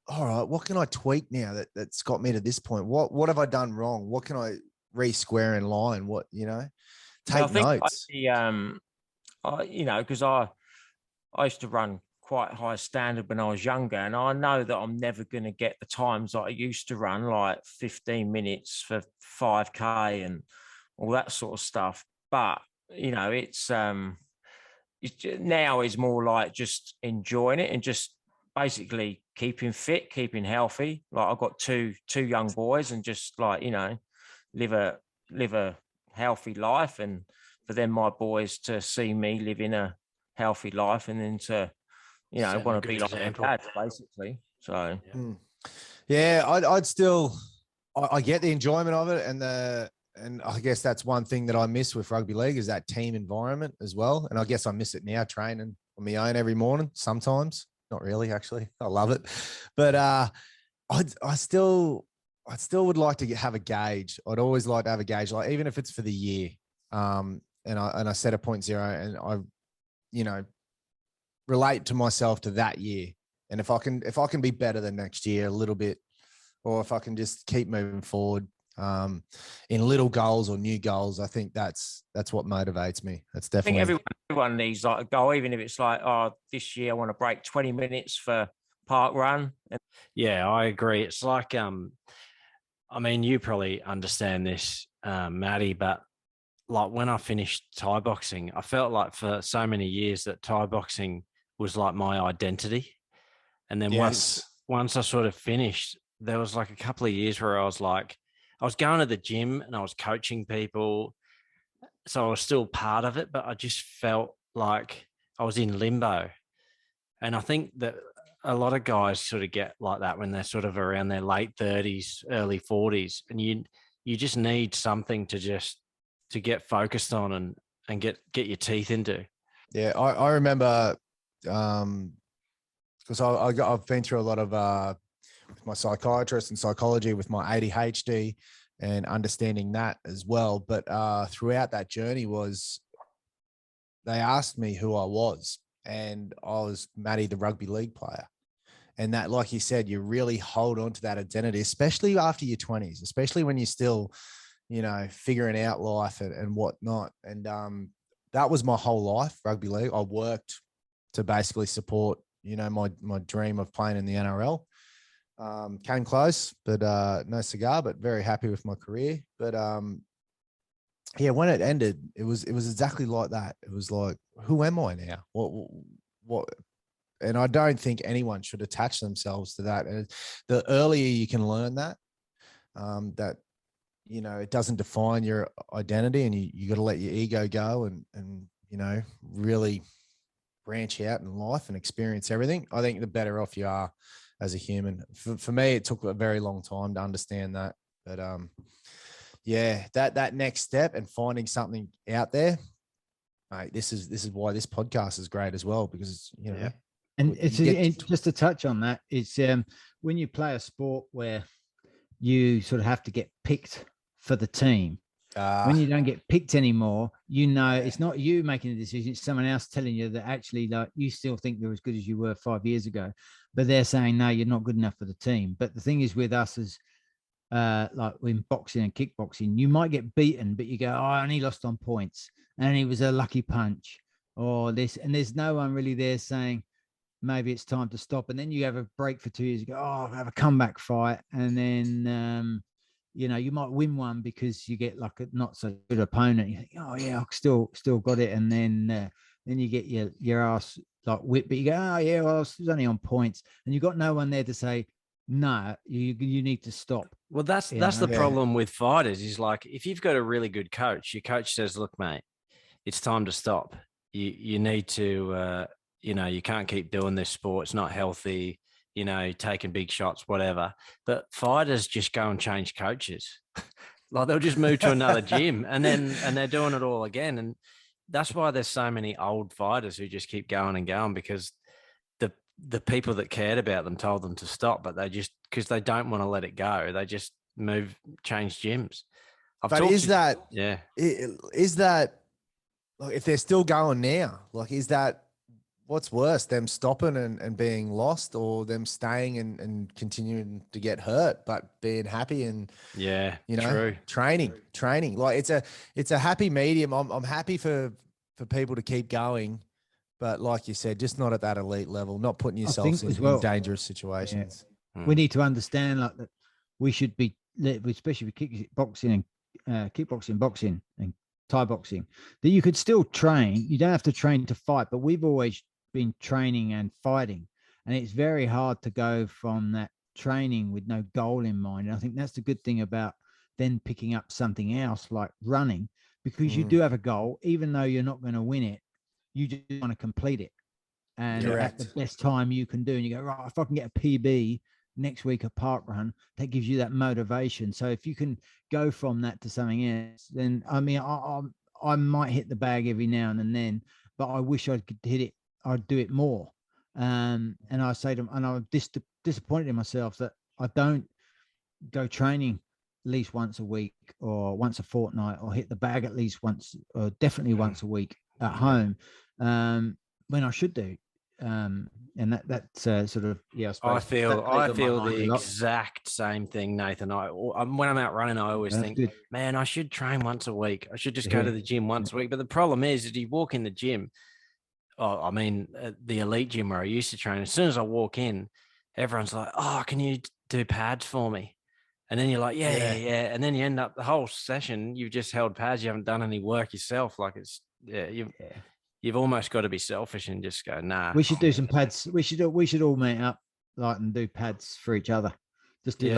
all right, what can I tweak now that's got me to this point? What have I done wrong? What can I re-square in line? Take notes. Because I used to run quite high standard when I was younger, and I know that I'm never going to get the times that I used to run, like 15 minutes for 5K and all that sort of stuff. But it's now is more like just enjoying it and just basically keeping fit, keeping healthy. Like, I've got two young boys, and just live a healthy life, and for them, my boys, to see me living a healthy life, and then to want to be like my dad, basically. So I'd still I get the enjoyment of it, and I guess that's one thing that I miss with rugby league is that team environment as well. And I guess I miss it now, training on my own every morning. Sometimes, not really, actually. I love it, but I still would like to have a gauge. I'd always like to have a gauge, like even if it's for the year. And I set a 0.0, and I, relate to myself to that year. And if I can be better than next year a little bit, or if I can just keep moving forward in little goals or new goals, I think that's what motivates me. That's definitely. I think everyone needs like a goal, even if it's like, this year I want to break 20 minutes for park run. Yeah, I agree. It's like, you probably understand this, Matty, but like when I finished Thai boxing, I felt like for so many years that Thai boxing was like my identity. And then once I sort of finished, there was like a couple of years where I was going to the gym and I was coaching people. So I was still part of it, but I just felt like I was in limbo. And I think that a lot of guys sort of get like that when they're sort of around their late 30s, early 40s. And you just need something to get focused on and get your teeth into. Yeah, I remember because I've been through a lot of with my psychiatrist and psychology with my ADHD and understanding that as well. But throughout that journey they asked me who I was, and I was Matty, the rugby league player. And that, like you said, you really hold on to that identity, especially after your 20s, especially when you're still, figuring out life and whatnot. And that was my whole life, rugby league. I worked to basically support, my dream of playing in the NRL. Came close, but no cigar, but very happy with my career. But when it ended, it was exactly like that. It was like, who am I now? What? And I don't think anyone should attach themselves to that. And the earlier you can learn that, it doesn't define your identity, and you got to let your ego go and really branch out in life and experience everything. I think the better off you are as a human. For me, it took a very long time to understand that. But yeah, that next step and finding something out there, mate, this is why this podcast is great as well, because you know. Yeah. And you it's get- just to touch on that. It's when you play a sport where you sort of have to get picked for the team. When you don't get picked anymore, you know, it's not you making the decision, it's someone else telling you that actually, like, you still think you're as good as you were 5 years ago, but they're saying, no, you're not good enough for the team. But the thing is with us as like in boxing and kickboxing, you might get beaten, but you go, oh, I only lost on points and it was a lucky punch or this, and there's no one really there saying, maybe it's time to stop. And then you have a break for 2 years, you go, oh, I have a comeback fight. And then, you know, you might win one because you get like a not so good opponent. You think, oh yeah, I still got it. And then you get your ass like whipped, but you go, oh yeah, well, I was only on points. And you've got no one there to say, no, you need to stop. Well, that's You the know? problem with fighters is, like, if you've got a really good coach, your coach says, look, mate, it's time to stop. You need to, you know, you can't keep doing this sport. It's not healthy, you know, taking big shots, whatever. But fighters just go and change coaches. Like, they'll just move to another gym and they're doing it all again. And that's why there's so many old fighters who just keep going and going, because the people that cared about them told them to stop, but they just, because they don't want to let it go, they just change gyms. But is that like, if they're still going now, like, is that what's worse, them stopping and being lost, or them staying and continuing to get hurt but being happy and you know, training? Like, it's a happy medium. I'm happy for people to keep going, but like you said, just not at that elite level, not putting yourselves in dangerous situations. Yeah. We need to understand, like, that we should be, especially with kickboxing and boxing and Thai boxing, that you could still train. You don't have to train to fight, but we've always been training and fighting, and it's very hard to go from that training with no goal in mind. And I think that's the good thing about then picking up something else like running, because you do have a goal, even though you're not going to win it, you just want to complete it. And at the best time you can do, and you go, right, if I can get a PB next week, a park run, that gives you that motivation. So if you can go from that to something else, then, I mean, I might hit the bag every now and then, but I wish I could hit it. I'd do it more. And I say to them, and I'm disappointed in myself that I don't go training at least once a week or once a fortnight, or hit the bag at least once, or definitely once a week at home, when I should do. And that's sort of, yeah, I feel the exact same thing, Nathan. When I'm out running, I always think, man, I should train once a week. I should just go to the gym once a week. But the problem is you walk in the gym. I mean, the elite gym where I used to train, as soon as I walk in, everyone's like, oh, can you do pads for me? And then you're like, yeah. And then you end up the whole session, you've just held pads. You haven't done any work yourself. Like, it's, you've almost got to be selfish and just go, nah. We should do some pads. We should all meet up, like, and do pads for each other. Just do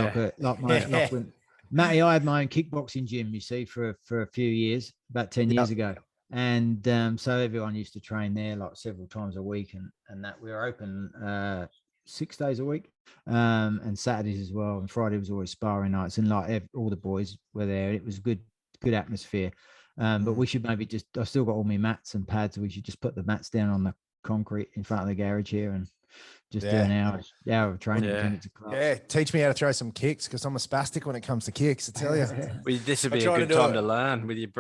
Matty, I had my own kickboxing gym, you see, for a few years, about 10 years ago. And so everyone used to train there like several times a week, and that we were open 6 days a week, and Saturdays as well. And Friday was always sparring nights, and like all the boys were there. It was good atmosphere. But we should maybe just, I've still got all my mats and pads. We should just put the mats down on the concrete in front of the garage here and just do an hour of training. Teach me how to throw some kicks, because I'm a spastic when it comes to kicks, I tell you. This would be a good time to learn with your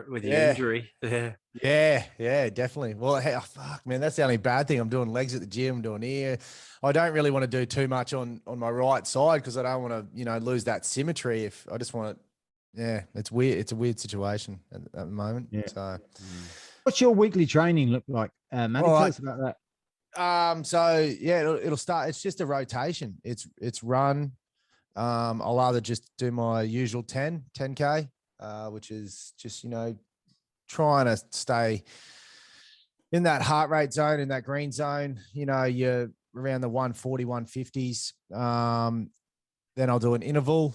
injury. Yeah, definitely. Well, hey, fuck, man, that's the only bad thing. I'm doing legs at the gym, doing here. I don't really want to do too much on my right side, because I don't want to, lose that symmetry. If I just want to, it's weird. It's a weird situation at the moment. Yeah. So, what's your weekly training look like, Matty? Tell us about that. So yeah, it'll start. It's just a rotation. It's run. I'll either just do my usual 10K, which is just, trying to stay in that heart rate zone, in that green zone. You're around the 140, 150s. Then I'll do an interval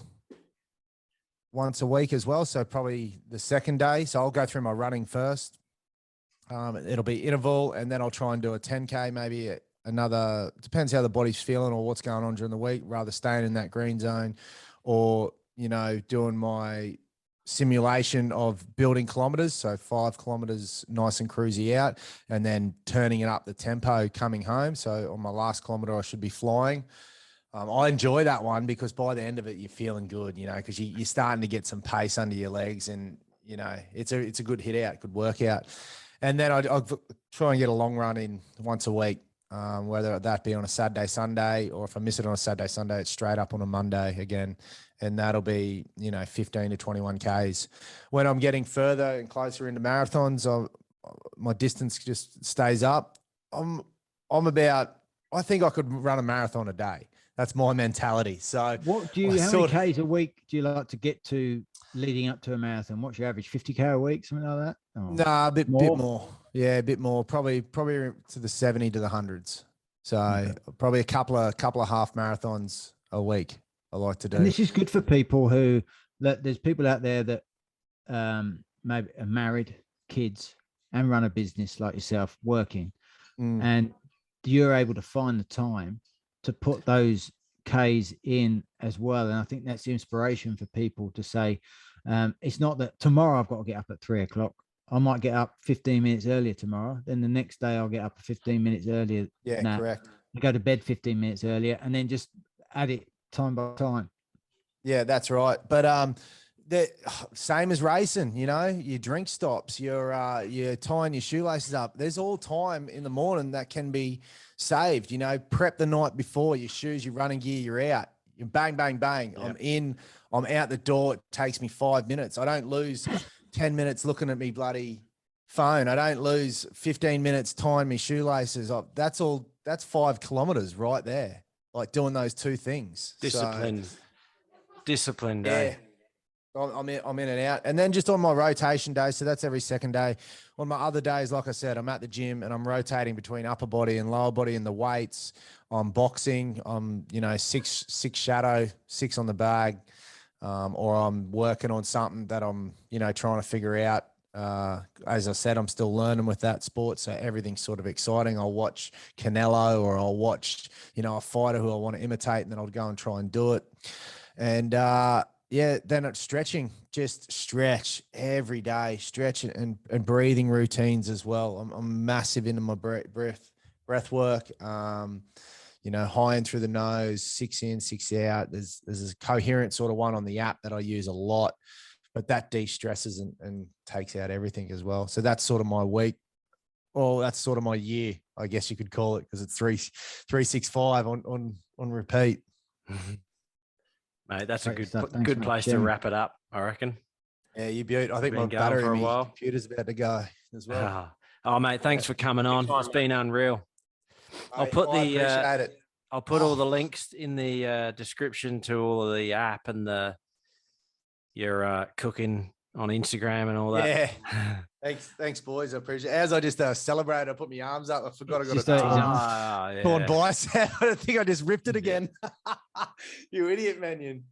once a week as well. So probably the second day. So I'll go through my running first. It'll be interval, and then I'll try and do a 10K, maybe another, depends how the body's feeling or what's going on during the week, rather staying in that green zone or doing my simulation of building kilometers. So 5 kilometers nice and cruisy out, and then turning it up the tempo coming home. So on my last kilometer, I should be flying. I enjoy that one because by the end of it, you're feeling good, because you're starting to get some pace under your legs, and, it's a good hit out, good workout. And then I'll try and get a long run in once a week, whether that be on a Saturday, Sunday, or if I miss it on a Saturday, Sunday, it's straight up on a Monday again. And that'll be, 15 to 21 Ks. When I'm getting further and closer into marathons, my distance just stays up. I think I could run a marathon a day. That's my mentality. So how many Ks a week do you like to get to leading up to a marathon? What's your average? 50K a week, something like that? Nah, a bit more. Yeah, a bit more. Probably to the 70 to the hundreds. So probably a couple of half marathons a week I like to do. And this is good for people there's people out there that maybe are married, kids, and run a business like yourself, working. And you're able to find the time to put those Ks in as well. And I think that's the inspiration for people to say, it's not that tomorrow I've got to get up at 3 o'clock. I might get up 15 minutes earlier tomorrow. Then the next day I'll get up 15 minutes earlier. Yeah, correct. I go to bed 15 minutes earlier, and then just add it time by time. Yeah, that's right. But the same as racing, your drink stops, you're tying your shoelaces up. There's all time in the morning that can be saved. Prep the night before, your shoes, your running gear, you're out. You bang, bang, bang. Yep. I'm out the door. It takes me 5 minutes. I don't lose 10 minutes looking at me bloody phone. I don't lose 15 minutes tying my shoelaces up. That's 5 kilometers right there. Like doing those two things. Disciplined. Yeah. I'm in and out. And then just on my rotation day, so that's every second day. On my other days, like I said, I'm at the gym and I'm rotating between upper body and lower body in the weights. I'm boxing. I'm, 6 shadow, 6 on the bag, or I'm working on something that I'm, trying to figure out. As I said, I'm still learning with that sport, so everything's sort of exciting. I'll watch Canelo, or I'll watch, a fighter who I want to imitate, and then I'll go and try and do it. And then it's stretching, just stretch every day, stretch and breathing routines as well. I'm massive into my breath work. High in through the nose, 6 in, 6 out. There's a coherent sort of one on the app that I use a lot, but that de-stresses and takes out everything as well. So that's sort of my week. Well, that's sort of my year, I guess you could call it, because it's 365 on repeat. Mate, that's a good place to wrap it up, I reckon. Yeah, you beaut. I think my battery for a while. Computer's about to go as well. Oh, mate, thanks for coming on. It's been unreal. I'll put I'll put all the links in the description to all of the app and your cooking on Instagram and all that. Yeah. Thanks, boys. I appreciate it. As I just celebrated, I put my arms up. I forgot I got a torn bicep. I think I just ripped it again. You idiot, Mannion.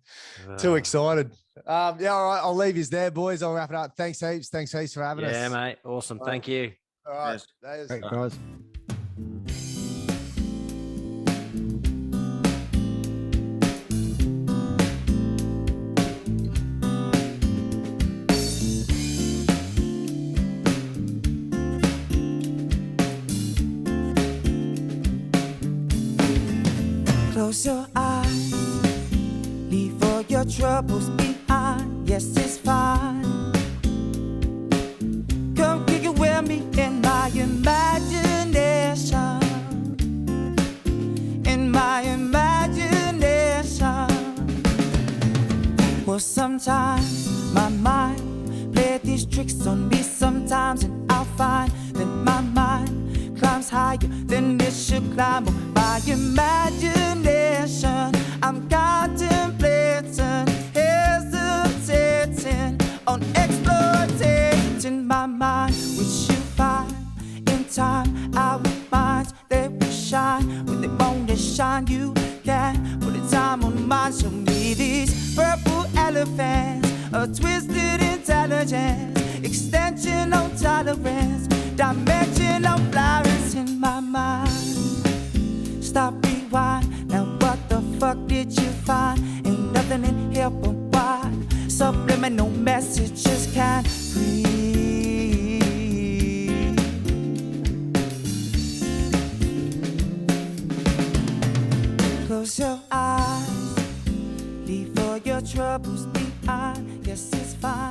Too excited. All right. I'll leave you there, boys. I'll wrap it up. Thanks heaps. Thanks heaps for having us. Yeah, mate. Awesome. Thank you. All right. Great, guys. Close your eyes, leave all your troubles behind. Yes, it's fine. Come kick it with me in my imagination. In my imagination. Well, sometimes my mind plays these tricks on me sometimes, and I'll find that my mind climbs higher than it should climb. My imagination, I'm contemplating, hesitating on exploiting my mind, which you find in time. Our minds, they will shine when they want to shine. You can put a time on mine. Show me these purple elephants, a twisted intelligence, extension on tolerance, dimension of flowers in my mind. Stop, rewind. Now what the fuck did you find? Ain't nothing in here but why them and no messages can breathe. Close your eyes, leave all your troubles behind. Yes, it's fine.